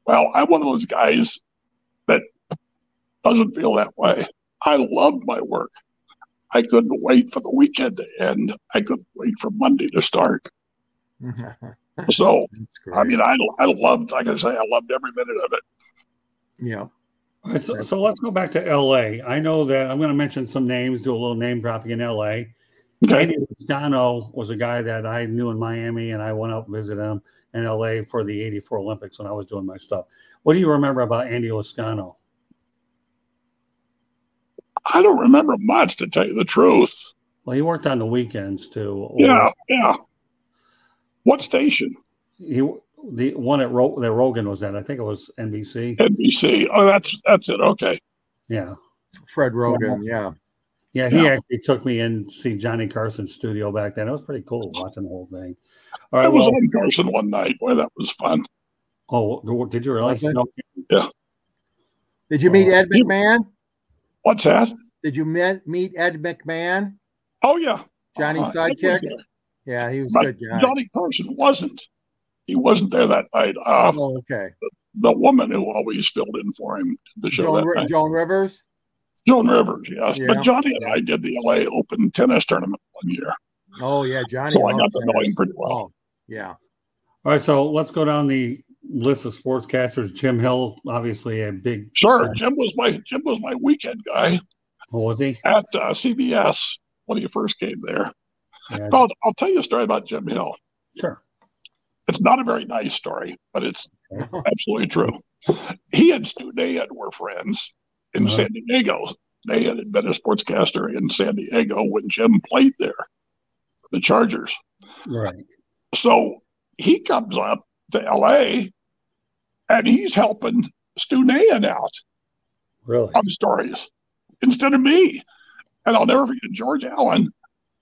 Well, I'm one of those guys that doesn't feel that way. I loved my work. I couldn't wait for the weekend to end. I couldn't wait for Monday to start. So, I mean, I loved, like I say, I loved every minute of it. Yeah. All right, so let's go back to LA. I know that I'm going to mention some names, do a little name dropping in LA. Okay. Andy Lozano was a guy that I knew in Miami, and I went up and visited him in LA for the '84 Olympics when I was doing my stuff. What do you remember about Andy Lozano? I don't remember much, to tell you the truth. Well, he worked on the weekends too. Yeah. What station? The one that Rogan was at. I think it was NBC. NBC. Oh, that's it. Okay. Yeah. Fred Rogan. Yeah. Yeah, he actually took me in to see Johnny Carson's studio back then. It was pretty cool watching the whole thing. All right, I was on Carson one night. Boy, that was fun. Oh, did you really? No. Yeah. Did you meet Ed McMahon? What's that? Did you meet Ed McMahon? Oh, yeah. Johnny's sidekick? Yeah, he was a good guy. Johnny Carson wasn't. He wasn't there that night. Okay. The woman who always filled in for him did the show that night. Joan Rivers? Joan Rivers, yes. Yeah. But Johnny and I did the LA Open tennis tournament one year. Oh, yeah, Johnny. So I got to know him pretty well. Oh, yeah. All right, so let's go down the list of sportscasters. Jim Hill, obviously a big. Sure, Jim was my weekend guy. Oh, was he? At CBS when he first came there. Yeah. I'll tell you a story about Jim Hill. Sure. It's not a very nice story, but it's absolutely true. He and Stu Nahan were friends in San Diego. Nahan had been a sportscaster in San Diego when Jim played there, the Chargers. Right. So he comes up to L.A. and he's helping Stu Nahan out on stories instead of me. And I'll never forget, George Allen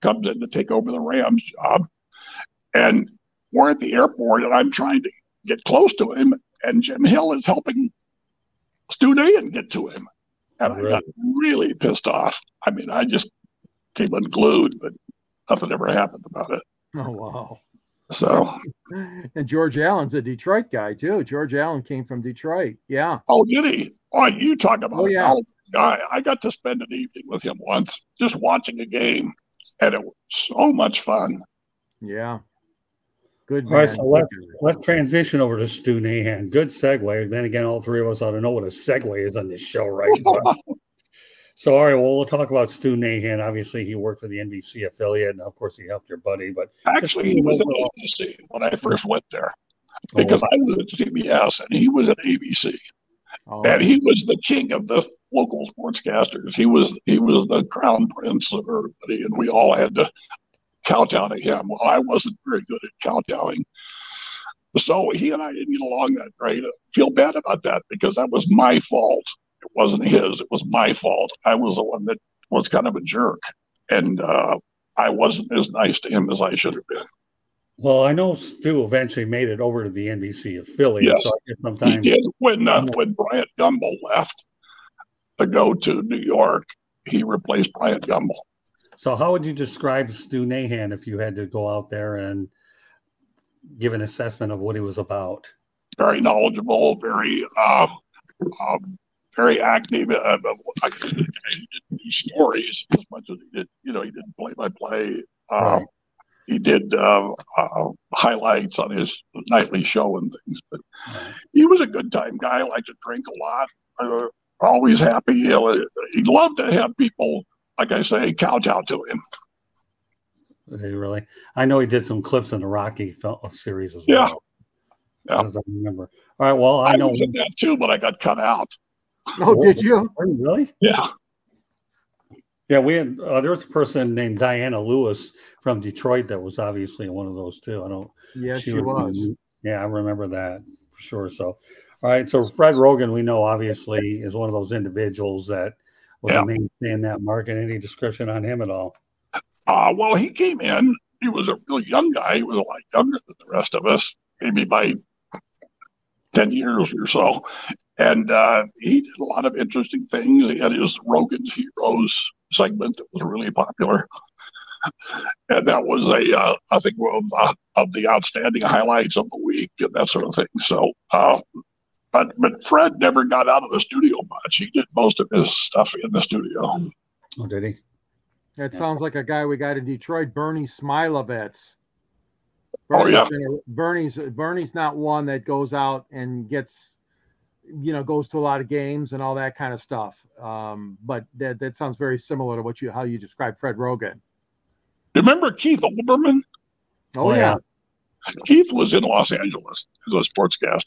comes in to take over the Rams job. And we're at the airport, and I'm trying to get close to him, and Jim Hill is helping Stu Nahan get to him. And I got really pissed off. I mean, I just came unglued, but nothing ever happened about it. Oh, wow. So. And George Allen's a Detroit guy, too. George Allen came from Detroit. Yeah. Oh, did he? Oh, you talk about a guy. I got to spend an evening with him once, just watching a game, and it was so much fun. Yeah. Good man. All right, so let's transition over to Stu Nahan. Good segue. Then again, all three of us ought to know what a segue is on this show, right? So, all right, well, we'll talk about Stu Nahan. Obviously, he worked for the NBC affiliate, and of course, he helped your buddy. But actually, he was at ABC when I first went there, because I was at CBS and he was at ABC, and he was the king of the local sportscasters. He was the crown prince of everybody, and we all had to kowtow to him. Well, I wasn't very good at kowtowing, so he and I didn't get along that great. I feel bad about that because that was my fault. It wasn't his. It was my fault. I was the one that was kind of a jerk, and I wasn't as nice to him as I should have been. Well, I know Stu eventually made it over to the NBC affiliate. Yes, so sometimes he did. When Bryant Gumbel left to go to New York, he replaced Bryant Gumbel. So how would you describe Stu Nahan if you had to go out there and give an assessment of what he was about? Very knowledgeable, very active. He didn't do stories as much as he did. He did play-by-play. He did highlights on his nightly show and things. But he was a good time guy. Liked to drink a lot. Always happy. He loved to have people, like I say, kowtow to him. Really? I know he did some clips in the Rocky series as well. Yeah. As I remember. All right. Well, I know. Was in that too, but I got cut out. Oh, did you? Really? Yeah. Yeah, we had there was a person named Diana Lewis from Detroit that was obviously one of those too. Yes, she was. Yeah, I remember that for sure. So, all right. So Fred Rogan, we know obviously is one of those individuals that was a mainstay in that market. Any description on him at all? Well, he came in. He was a really young guy. He was a lot younger than the rest of us, maybe by 10 years or so. And he did a lot of interesting things. He had his Rogan's Heroes segment that was really popular. And that was I think, of the outstanding highlights of the week and that sort of thing. So, but Fred never got out of the studio much. He did most of his stuff in the studio. Oh, did he? That sounds like a guy we got in Detroit, Bernie Smilovitz. Bernie's not one that goes out and gets, goes to a lot of games and all that kind of stuff. But that sounds very similar to how you describe Fred Rogan. Remember Keith Olbermann? Oh, yeah. Keith was in Los Angeles as a sportscaster,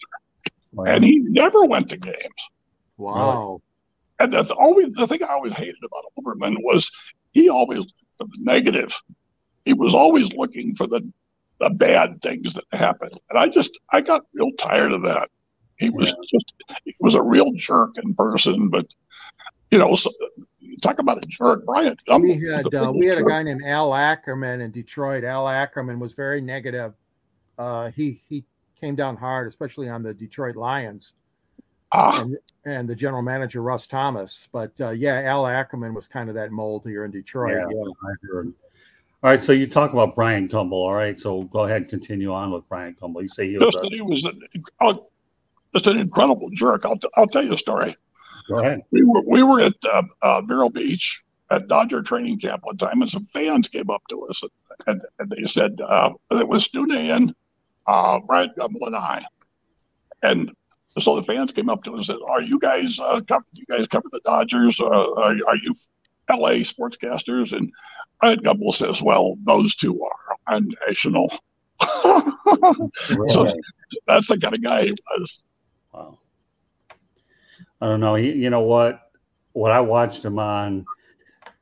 and he never went to games. Wow. And that's always the thing I always hated about Olbermann was he always looked for the negative. He was always looking for the bad things that happened. And I got real tired of that. He was a real jerk in person, but so, talk about a jerk, Brian. We had a guy named Al Ackerman in Detroit. Al Ackerman was very negative. He came down hard, especially on the Detroit Lions. And the general manager, Russ Thomas. But Al Ackerman was kind of that mold here in Detroit. Yeah, I heard. All right, so you talk about Brian Gumbel. All right, so go ahead and continue on with Brian Gumbel. You say he was just an incredible jerk. I'll tell you a story. Go ahead. We were at Vero Beach at Dodger training camp one time, and some fans came up to us and they said it was Stu Nahan, Brian Gumbel, and I. And so the fans came up to us and said, "Are you guys cover the Dodgers? Are you LA sportscasters?" And Brian Gumbel says, "Well, those two are national." So that's the kind of guy he was. Wow. I don't know. You know what I watched him on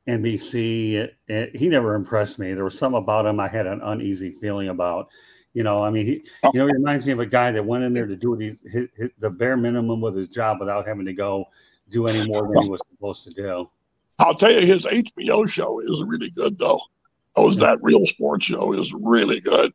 NBC, he never impressed me. There was something about him I had an uneasy feeling about. He reminds me of a guy that went in there to do the bare minimum with his job without having to go do any more than he was supposed to do. I'll tell you, his HBO show is really good, though. That Real Sports show is really good.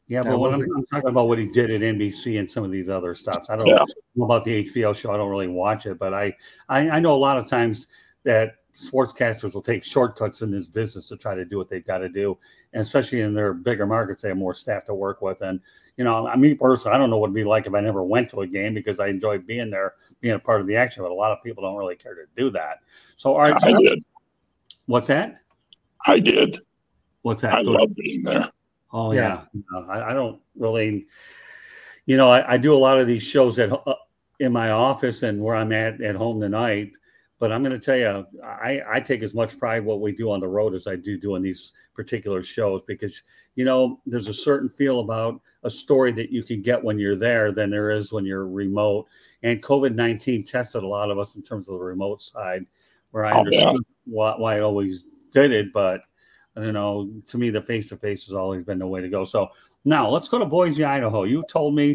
Yeah, but when I'm talking about what he did at NBC and some of these other stops, I don't know about the HBO show. I don't really watch it, but I know a lot of times that sportscasters will take shortcuts in this business to try to do what they've got to do, and especially in their bigger markets, they have more staff to work with. And me personally, I don't know what it'd be like if I never went to a game because I enjoyed being there, being a part of the action. But a lot of people don't really care to do that. So, all right, I did. What's that? I did. What's that? I love being there. Oh yeah. I don't really. I do a lot of these shows in my office and where I'm at home tonight. But I'm going to tell you, I take as much pride in what we do on the road as I do doing these particular shows because, there's a certain feel about a story that you can get when you're there than there is when you're remote. And COVID-19 tested a lot of us in terms of the remote side, where I understood why I always did it. But, I don't know, to me, the face-to-face has always been the way to go. So now let's go to Boise, Idaho. You told me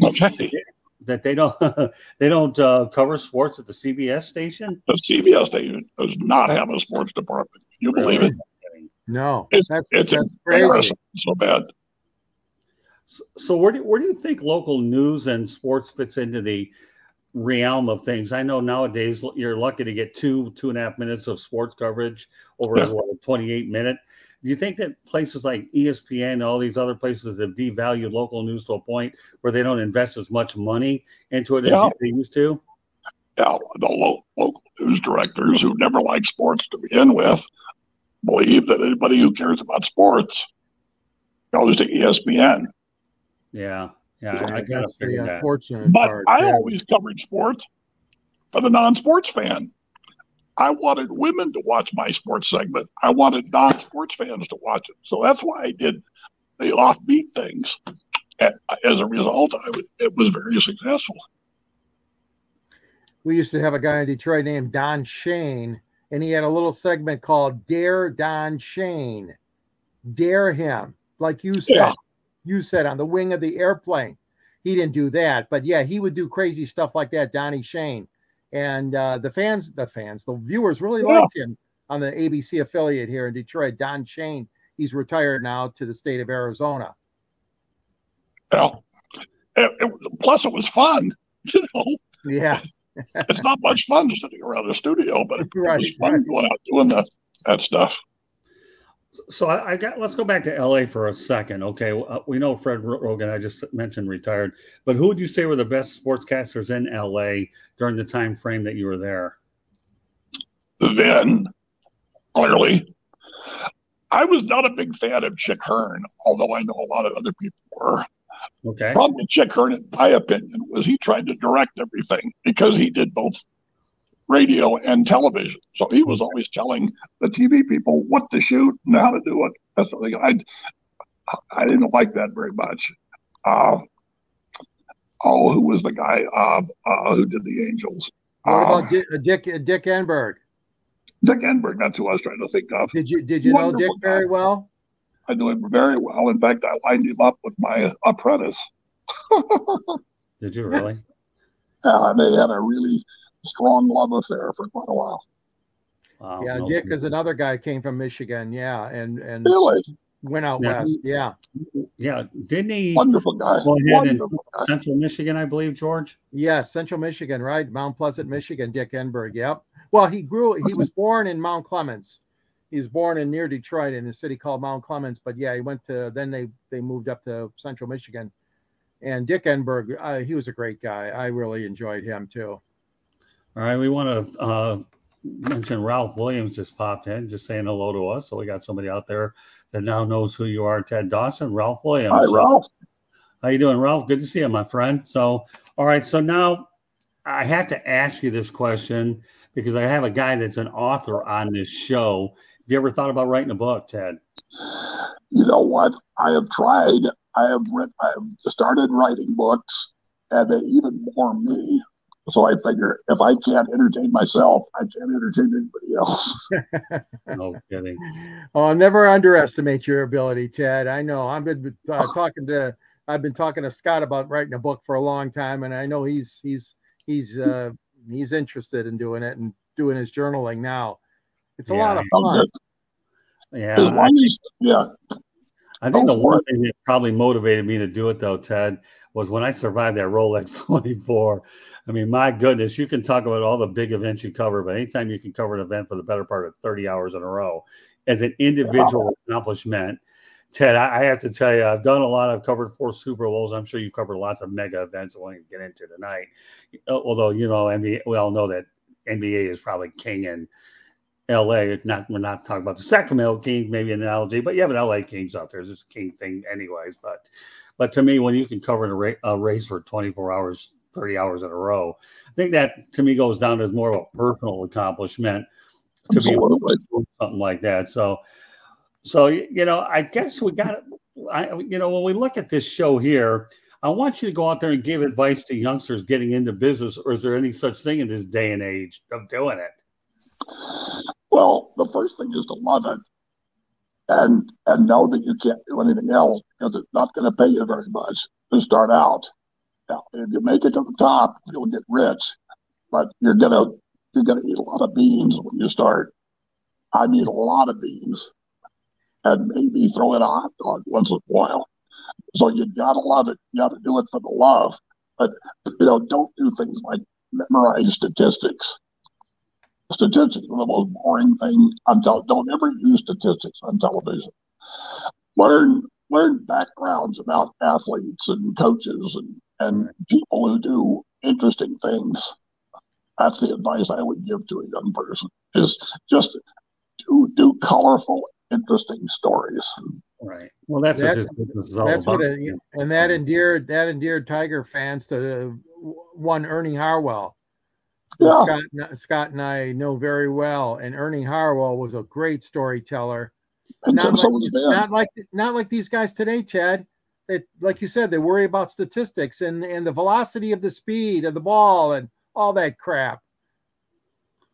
that they don't cover sports at the CBS station. The CBS station does not have a sports department. Can you believe it? No, it's embarrassing. So bad. So where do you think local news and sports fits into the realm of things? I know nowadays you're lucky to get 2.5 minutes of sports coverage over a 28-minute. Do you think that places like ESPN and all these other places have devalued local news to a point where they don't invest as much money into it as they used to? Yeah, the local news directors who never liked sports to begin with believe that anybody who cares about sports goes to ESPN. Yeah, I got to figure that. But I always covered sports for the non-sports fan. I wanted women to watch my sports segment. I wanted non-sports fans to watch it. So that's why I did the offbeat things. And as a result, it was very successful. We used to have a guy in Detroit named Don Shane, and he had a little segment called Dare Don Shane. Dare him, like you said. Yeah. You said on the wing of the airplane. He didn't do that, but he would do crazy stuff like that, Donnie Shane. And the viewers really liked him on the ABC affiliate here in Detroit. Don Shane, he's retired now to the state of Arizona. Well, plus it was fun, Yeah. It's not much fun sitting around the studio, but it was fun going out doing that stuff. So let's go back to LA for a second. Okay. We know Fred Rogan, I just mentioned, retired, but who would you say were the best sportscasters in LA during the time frame that you were there? Then, clearly, I was not a big fan of Chick Hearn, although I know a lot of other people were. Okay. The problem with Chick Hearn, in my opinion, was he tried to direct everything because he did both radio and television. So he was always telling the TV people what to shoot and how to do it. That's something I didn't like that very much. Who was the guy who did the Angels? What about Dick Enberg? Dick Enberg, that's who I was trying to think of. Did you know Dick very well? I knew him very well. In fact, I lined him up with my apprentice. Did you really? Yeah, they had a really strong love affair for quite a while. Wow, yeah, Dick is another guy, came from Michigan. Yeah, and really went out west. Yeah. Yeah. Didn't he? Wonderful guy. Wonderful guy. Central Michigan, I believe, George. Yes, Central Michigan, right? Mount Pleasant, Michigan. Dick Enberg. Yep. Well, he was born in Mount Clemens. He's born in near Detroit in a city called Mount Clemens. But yeah, he went to, then they moved up to Central Michigan. And Dick Enberg, he was a great guy. I really enjoyed him too. All right, we want to mention Ralph Williams just popped in, just saying hello to us. So we got somebody out there that now knows who you are, Ted Dawson. Ralph Williams. Hi, Ralph. How you doing, Ralph? Good to see you, my friend. So, all right, so now I have to ask you this question because I have a guy that's an author on this show. Have you ever thought about writing a book, Ted? You know what? I have tried. I have started writing books, and they even bore me. So I figure if I can't entertain myself, I can't entertain anybody else. No kidding. Oh, never underestimate your ability, Ted. I know. I've been talking to Scott about writing a book for a long time, and I know he's interested in doing it and doing his journaling now. It's a lot of fun. Yeah. I think the one thing that probably motivated me to do it, though, Ted, was when I survived that Rolex 24. I mean, my goodness, you can talk about all the big events you cover, but anytime you can cover an event for the better part of 30 hours in a row as an individual accomplishment, Ted, I have to tell you, I've done a lot. I've covered 4 Super Bowls. I'm sure you've covered lots of mega events I won't get into tonight. Although, you know, NBA, we all know that NBA is probably king in LA. We're not talking about the Sacramento Kings, maybe an analogy, but you have an LA Kings out there. It's just a king thing anyways. But to me, when you can cover a race for 24 hours, 30 hours in a row, I think that to me goes down as more of a personal accomplishment to be able to do something like that. So, you know, I guess we got, you know, when we look at this show here, I want you to go out there and give advice to youngsters getting into business, or is there any such thing in this day and age of doing it? Well, the first thing is to love it and know that you can't do anything else because it's not going to pay you very much to start out. Now, if you make it to the top, you'll get rich, but you're gonna eat a lot of beans when you start. I mean, a lot of beans, and maybe throw in a hot dog once in a while. So you gotta love it. You got to do it for the love, but you know, don't do things like memorize statistics. Statistics are the most boring thing on television. Don't ever use statistics on television. Learn backgrounds about athletes and coaches and people who do interesting things. That's the advice I would give to a young person: is just do colorful, interesting stories. Right. Well, that's what this business is all about. And that endeared Tiger fans to one Ernie Harwell. Yeah. Scott and I know very well, and Ernie Harwell was a great storyteller. Not like these guys today, Ted. Like you said, they worry about statistics and the velocity of the speed of the ball and all that crap.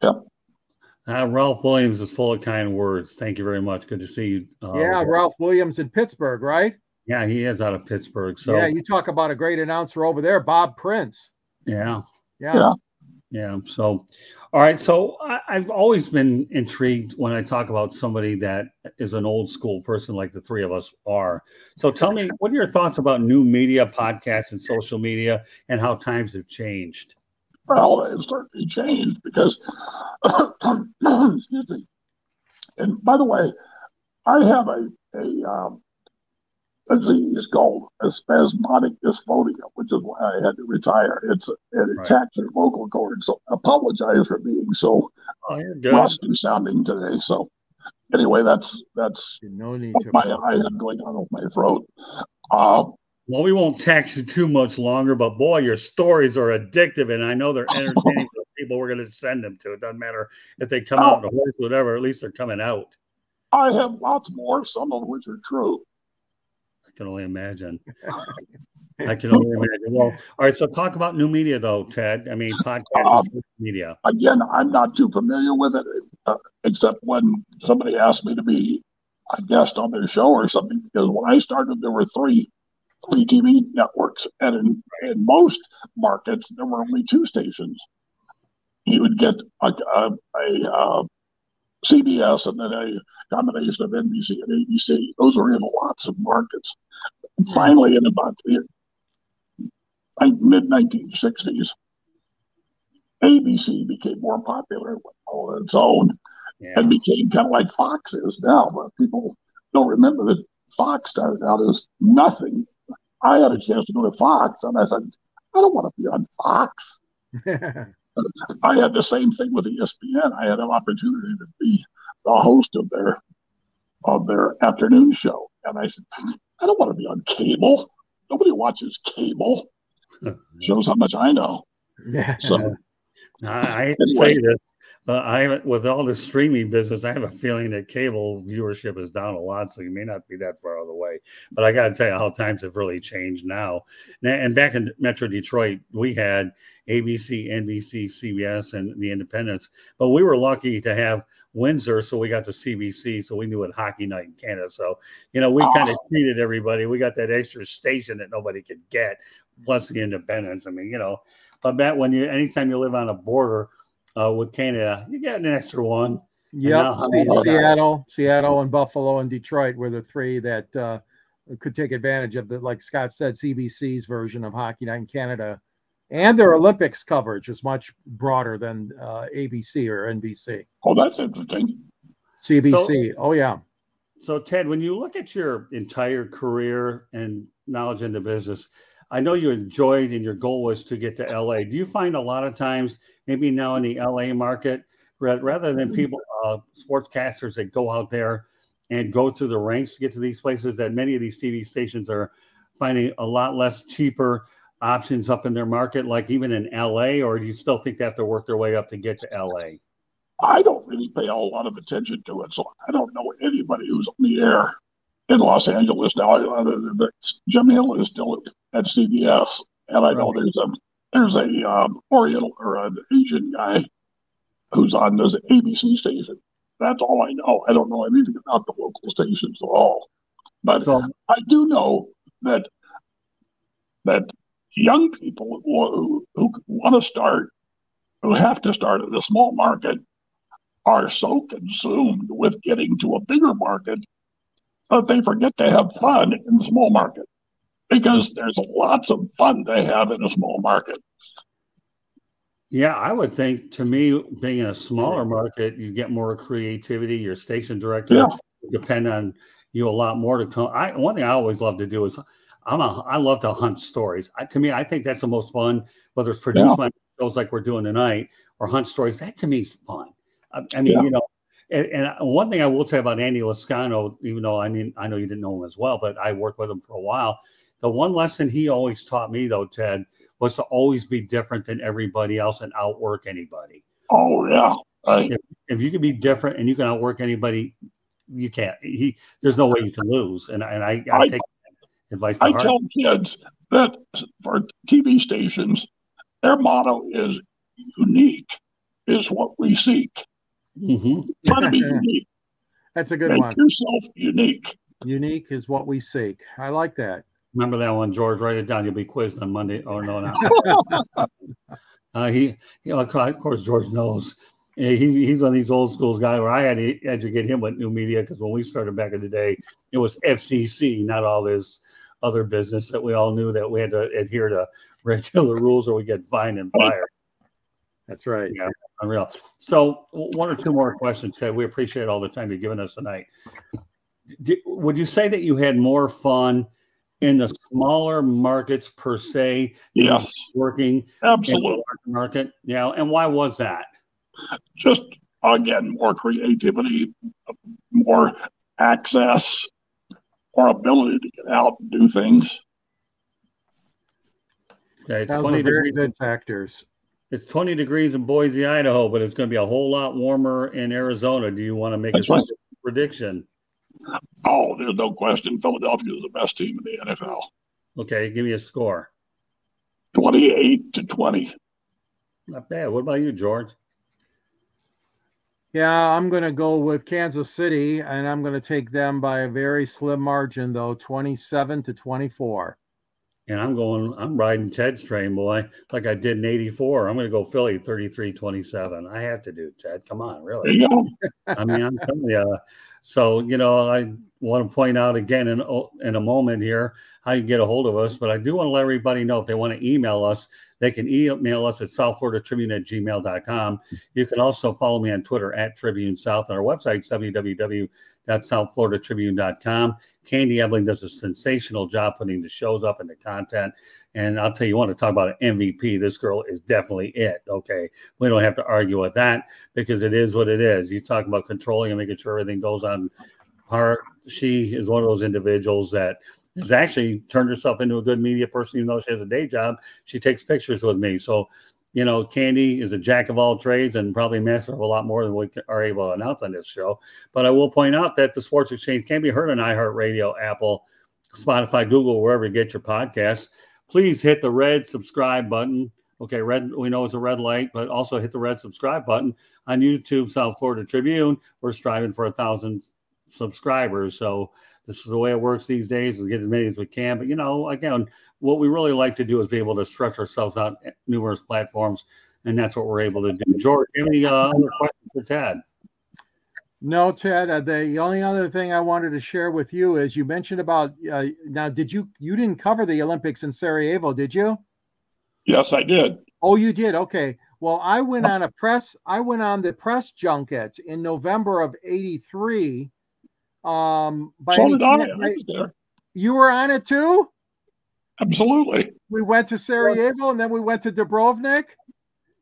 Yep. Ralph Williams is full of kind words. Thank you very much. Good to see you. Ralph Williams in Pittsburgh, right? Yeah, he is out of Pittsburgh. So yeah, you talk about a great announcer over there, Bob Prince. Yeah. Yeah. So, all right. So I've always been intrigued when I talk about somebody that is an old school person like the three of us are. So tell me, what are your thoughts about new media, podcasts, and social media, and how times have changed? Well, they've certainly changed because, excuse me. And by the way, I have a disease called a spasmodic dysphonia, which is why I had to retire. It attacks your vocal cords. So I apologize for being so rusty sounding today. So anyway, that's no need what I have going on with my throat. Well, we won't tax you too much longer, but boy, your stories are addictive, and I know they're entertaining for people we're going to send them to. It doesn't matter if they come out in a horse, whatever. At least they're coming out. I have lots more, some of which are true. I can only imagine. I can only imagine. Well, all right. So talk about new media, though, Ted. I mean, podcasts and social media. Again, I'm not too familiar with it, except when somebody asked me to be a guest on their show or something. Because when I started, there were three TV networks, and in most markets, there were only 2 stations. You would get a CBS and then a combination of NBC and ABC. Those were in lots of markets. And finally, in about the mid-1960s, ABC became more popular on its own and became kind of like Fox is now. But people don't remember that Fox started out as nothing. I had a chance to go to Fox, and I thought, I don't want to be on Fox. I had the same thing with ESPN. I had an opportunity to be the host of their afternoon show, and I said, I don't want to be on cable. Nobody watches cable. Shows how much I know. So, I hate to say this, but with all the streaming business, I have a feeling that cable viewership is down a lot, so you may not be that far out of the way. But I got to tell you how times have really changed now. And back in Metro Detroit, we had ABC, NBC, CBS, and the Independents. But we were lucky to have Windsor, so we got the CBC, so we knew what Hockey Night in Canada. So, we kind of treated everybody. We got that extra station that nobody could get, plus the Independents. I mean, but back anytime you live on a border with Canada, you get an extra one. Yep, Seattle, and Buffalo and Detroit were the 3 that could take advantage of like Scott said, CBC's version of Hockey Night in Canada. And their Olympics coverage is much broader than ABC or NBC. Oh, that's interesting. CBC. So, Ted, when you look at your entire career and knowledge in the business, I know you enjoyed and your goal was to get to LA. Do you find a lot of times, maybe now in the LA market, rather than people, sportscasters that go out there and go through the ranks to get to these places, that many of these TV stations are finding a lot less cheaper options up in their market, like even in LA, or do you still think they have to work their way up to get to LA? I don't really pay a lot of attention to it, so I don't know anybody who's on the air in Los Angeles now. Jim Hill is still at CBS, and I know there's a Oriental or an Asian guy who's on this ABC station. That's all I know. I don't know anything about the local stations at all. But I do know that young people who want to start, who have to start at a small market, are so consumed with getting to a bigger market that they forget to have fun in the small market, because there's lots of fun to have in a small market. Yeah, I would think, to me, being in a smaller market, you get more creativity. Your station director depend on you a lot more to come. One thing I always love to do is I love to hunt stories. To me, I think that's the most fun, whether it's produced by shows like we're doing tonight or hunt stories. That to me is fun. I mean, and one thing I will tell you about Andy Lascano, even though I know you didn't know him as well, but I worked with him for a while. The one lesson he always taught me, though, Ted, was to always be different than everybody else and outwork anybody. Oh, yeah. If you can be different and you can outwork anybody, you can't. There's no way you can lose. And I take advice to heart. I tell kids that for TV stations, their motto is unique is what we seek. Mm-hmm. Try to be unique. That's a good one. Make yourself unique. Unique is what we seek. I like that. Remember that one, George. Write it down. You'll be quizzed on Monday. Oh, no. Of course, George knows. He's one of these old school guys where I had to educate him with new media, because when we started back in the day, it was FCC, not all this other business that we all knew that we had to adhere to regular rules or we get fined and fired. That's right. Yeah, unreal. So 1 or 2 more questions, Ted. We appreciate all the time you've given us tonight. Would you say that you had more fun in the smaller markets per se? Yes. Working absolutely in the market. Yeah. And why was that? Just, again, more creativity, more access, more ability to get out and do things. Okay, it's those 20 are very degrees. good factors. It's 20 degrees in Boise, Idaho, but it's going to be a whole lot warmer in Arizona. Do you want to make a prediction? Oh, there's no question. Philadelphia is the best team in the NFL. Okay, give me a score. 28-20. Not bad. What about you, George? Yeah, I'm going to go with Kansas City, and I'm going to take them by a very slim margin, though, 27-24. And I'm riding Ted's train, boy, like I did in 84. I'm going to go Philly 33-27. I have to do, Ted. Come on, really. There you go. I mean, I'm telling you. So, I want to point out again in a moment here how you get a hold of us. But I do want to let everybody know if they want to email us, they can email us at southfloridatribune@gmail.com. You can also follow me on Twitter at Tribune South. And our website is www.southfloridatribune.com. Candy Ebling does a sensational job putting the shows up and the content. And I'll tell you, want to talk about an MVP. This girl is definitely it. Okay. We don't have to argue with that because it is what it is. You talk about controlling and making sure everything goes on par. She is one of those individuals that has actually turned herself into a good media person, even though she has a day job. She takes pictures with me. So, Candy is a jack of all trades and probably master of a lot more than we are able to announce on this show. But I will point out that the Sports Exchange can be heard on iHeartRadio, Apple, Spotify, Google, wherever you get your podcasts. Please hit the red subscribe button. Okay, red, we know it's a red light, but also hit the red subscribe button on YouTube, South Florida Tribune. We're striving for 1,000 subscribers. So this is the way it works these days, is get as many as we can. But, again, what we really like to do is be able to stretch ourselves out at numerous platforms, and that's what we're able to do. George, any other questions for Ted? No, Ted. The only other thing I wanted to share with you is you mentioned about now. You didn't cover the Olympics in Sarajevo, did you? Yes, I did. Oh, you did. Okay. Well, I went on the press junket in November of '83. So did I. I was there. You were on it too? Absolutely. We went to Sarajevo and then we went to Dubrovnik.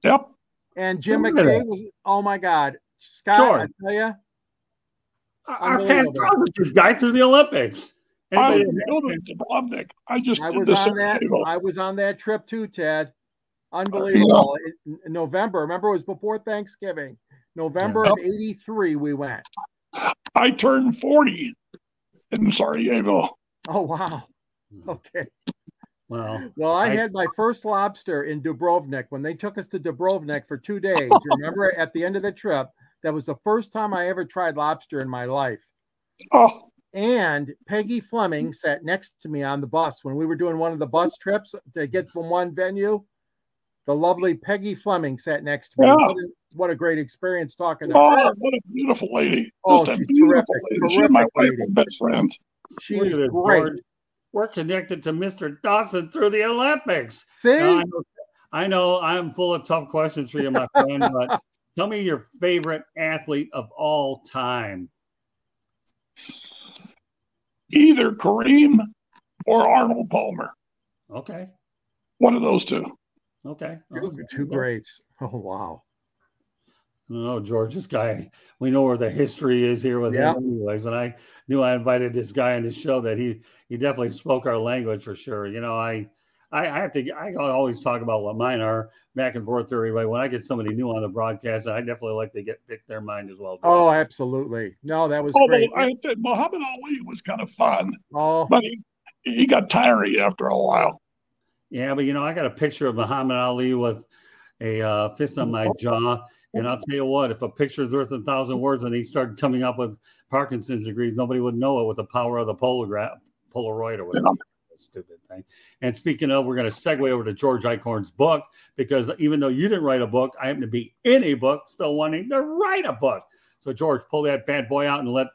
Yep. And Jim McKay was. Oh my God, Scott! Sure. I tell you. Our past this guy through the Olympics. I was on that trip too, Ted. Unbelievable. In November. Remember, it was before Thanksgiving. November of '83, we went. I turned 40 in Sarajevo. Oh, wow. Okay. Well, I had my first lobster in Dubrovnik when they took us to Dubrovnik for 2 days. Remember, at the end of the trip, that was the first time I ever tried lobster in my life. Oh. And Peggy Fleming sat next to me on the bus when we were doing one of the bus trips to get from one venue. The lovely Peggy Fleming sat next to me. Yeah. What a great experience talking to her. What a beautiful lady. Oh, she's terrific. She's my wife and best friend. She is great. George. We're connected to Mr. Dawson through the Olympics. See? Now, I know I'm full of tough questions for you, my friend, but tell me your favorite athlete of all time. Either Kareem or Arnold Palmer. Okay. One of those two. Okay. Two greats. Oh, wow. No, George, this guy, we know where the history is here with him anyways. And I knew I invited this guy on the show that he definitely spoke our language for sure. I always talk about what mine are back and forth to everybody. When I get somebody new on the broadcast, I definitely like to pick their mind as well. Oh, absolutely. No, that was great. I think Muhammad Ali was kind of fun. Oh, but he got tiring after a while. Yeah, but I got a picture of Muhammad Ali with a fist on my jaw. And I'll tell you what, if a picture is worth 1,000 words and he started coming up with Parkinson's degrees, nobody would know it with the power of the Polaroid or whatever. Stupid thing. And speaking of, we're going to segue over to George Eichhorn's book, because even though you didn't write a book, I happen to be in a book, still wanting to write a book. So, George, pull that bad boy out and let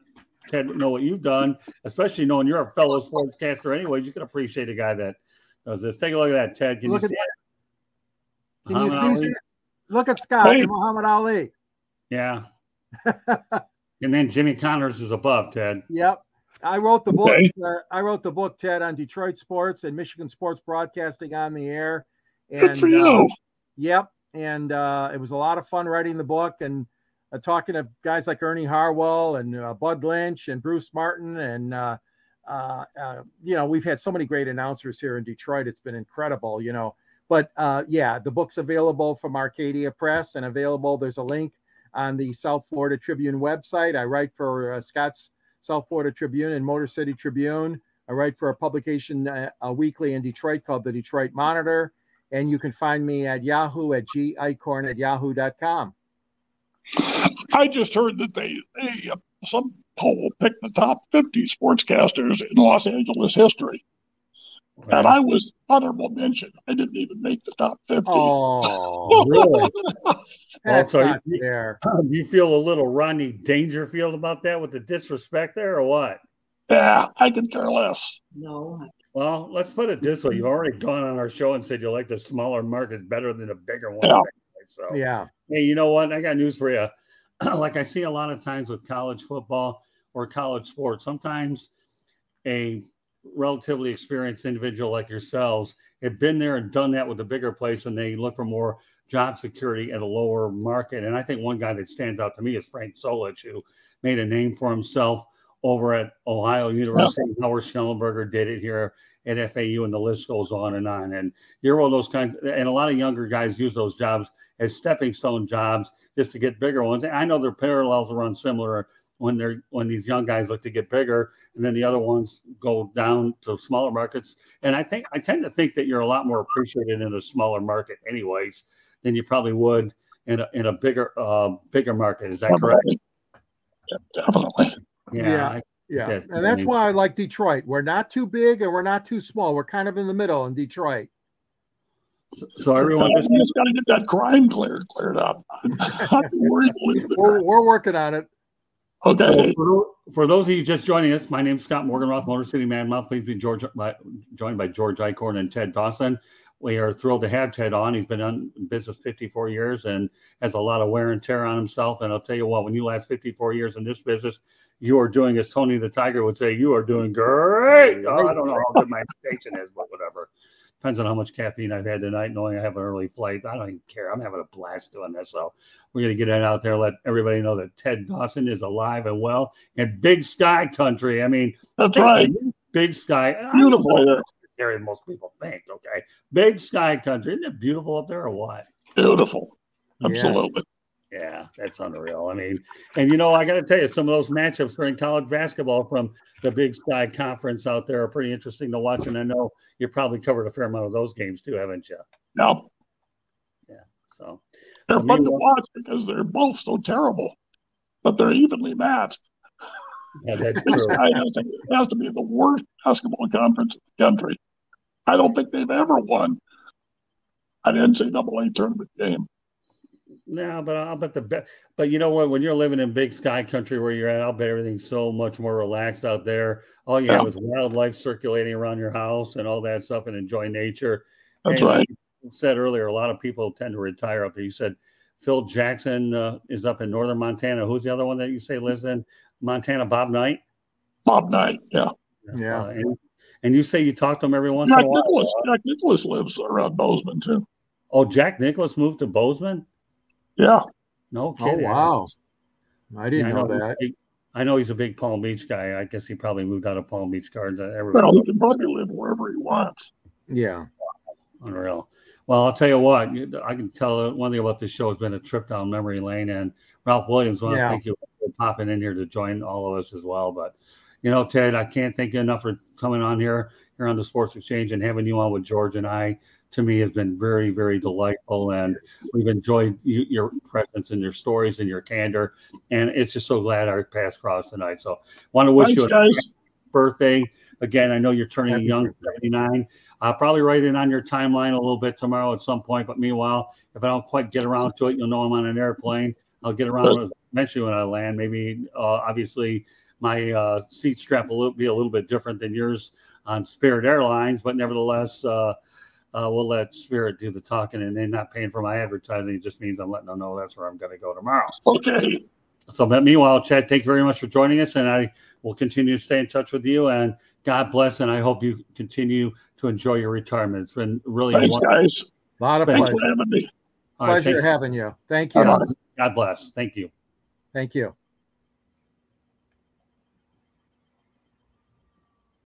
Ted know what you've done, especially knowing you're a fellow sportscaster anyways. You can appreciate a guy that does this. Take a look at that, Ted. Can you see it? Can you see it? Look at Scott and Muhammad Ali. Yeah. And then Jimmy Connors is above, Ted. Yep. I wrote the book. I wrote the book, Ted, on Detroit sports and Michigan sports broadcasting on the air. And, good for you. Yep. And it was a lot of fun writing the book and talking to guys like Ernie Harwell and Bud Lynch and Bruce Martin. And, we've had so many great announcers here in Detroit. It's been incredible. But yeah, the book's available from Arcadia Press and available. There's a link on the South Florida Tribune website. I write for Scott's South Florida Tribune and Motor City Tribune. I write for a publication weekly in Detroit called the Detroit Monitor. And you can find me at Yahoo at gicorn@yahoo.com. I just heard that some poll picked the top 50 sportscasters in Los Angeles history. Right. And I was honorable mention. I didn't even make the top 50. Oh, really? That's not fair. You feel a little Rodney Dangerfield about that with the disrespect there, or what? Yeah, I could care less. No. Well, let's put it this way. You've already gone on our show and said you like the smaller markets better than the bigger ones. Yeah. So, yeah. Hey, you know what? I got news for you. Like I see a lot of times with college football or college sports, sometimes a relatively experienced individual like yourselves have been there and done that with a bigger place, and they look for more job security at a lower market. And I think one guy that stands out to me is Frank Solich, who made a name for himself over at Ohio University. Yeah. Howard Schnellenberger did it here at FAU, and the list goes on. And you're one of those kinds, and a lot of younger guys use those jobs as stepping stone jobs just to get bigger ones. And I know their parallels run similar when these young guys look to get bigger, and then the other ones go down to smaller markets. And I tend to think that you're a lot more appreciated in a smaller market anyways than you probably would in a bigger market. Is that correct? Yeah, definitely. Yeah. And that's why I like Detroit. We're not too big and we're not too small. We're kind of in the middle in Detroit. So everyone just got to get that crime cleared up. We're working on it. Okay. So for those of you just joining us, my name is Scott Morganroth, Motor City Manmouth. Please be joined by George Eichhorn and Ted Dawson. We are thrilled to have Ted on. He's been in business 54 years and has a lot of wear and tear on himself. And I'll tell you what, when you last 54 years in this business, you are doing, as Tony the Tiger would say, you are doing great. Oh, I don't know how good my station is, but whatever. Depends on how much caffeine I've had tonight, knowing I have an early flight. I don't even care. I'm having a blast doing this. So we're going to get it out there, let everybody know that Ted Dawson is alive and well in Big Sky country. I mean, that's right. Big Sky. Beautiful area most people think, okay? Big Sky country. Isn't it beautiful up there or what? Beautiful. Absolutely. Yes. Yeah, that's unreal. I mean, and I got to tell you, some of those matchups during college basketball from the Big Sky Conference out there are pretty interesting to watch. And I know you probably covered a fair amount of those games too, haven't you? No. Yeah. So they're fun to watch because they're both so terrible, but they're evenly matched. Yeah, that's Big true. Sky has to be the worst basketball conference in the country. I don't think they've ever won an NCAA tournament game. No, but I'll bet but you know what? When you're living in Big Sky country where you're at, I'll bet everything's so much more relaxed out there. All you have is wildlife circulating around your house and all that stuff, and enjoy nature. That's and right. You said earlier, a lot of people tend to retire up there. You said Phil Jackson is up in northern Montana. Who's the other one that you say lives in Montana? Bob Knight? Bob Knight, yeah. And you say you talk to him every once in a while? Jack Nicklaus lives around Bozeman, too. Oh, Jack Nicklaus moved to Bozeman? Yeah. No kidding. Oh, wow. I didn't know that. I know he's a big Palm Beach guy. I guess he probably moved out of Palm Beach Gardens. Well, he can probably live wherever he wants. Yeah. Unreal. Well, I'll tell you what. I can tell one thing about this show has been a trip down memory lane. And Ralph Williams, I want to thank you for popping in here to join all of us as well. But, Ted, I can't thank you enough for coming on here on the Sports Exchange, and having you on with George and I, to me, has been very, very delightful. And we've enjoyed your presence and your stories and your candor. And it's just so glad our paths crossed tonight. So I want to wish you a happy birthday. Again, I know you're turning young, 79. I'll probably write it on your timeline a little bit tomorrow at some point. But meanwhile, if I don't quite get around to it, you'll know I'm on an airplane. I'll get around eventually when I land. Maybe, obviously, my seat strap will be a little bit different than yours on Spirit Airlines, but nevertheless, we'll let Spirit do the talking, and they're not paying for my advertising. It just means I'm letting them know that's where I'm going to go tomorrow. Okay. So, but meanwhile, Chad, thank you very much for joining us, and I will continue to stay in touch with you. And God bless, and I hope you continue to enjoy your retirement. It's been really wonderful. Guys. A lot of pleasure. Having me. Pleasure having you. Thank you. God bless. Thank you. Thank you.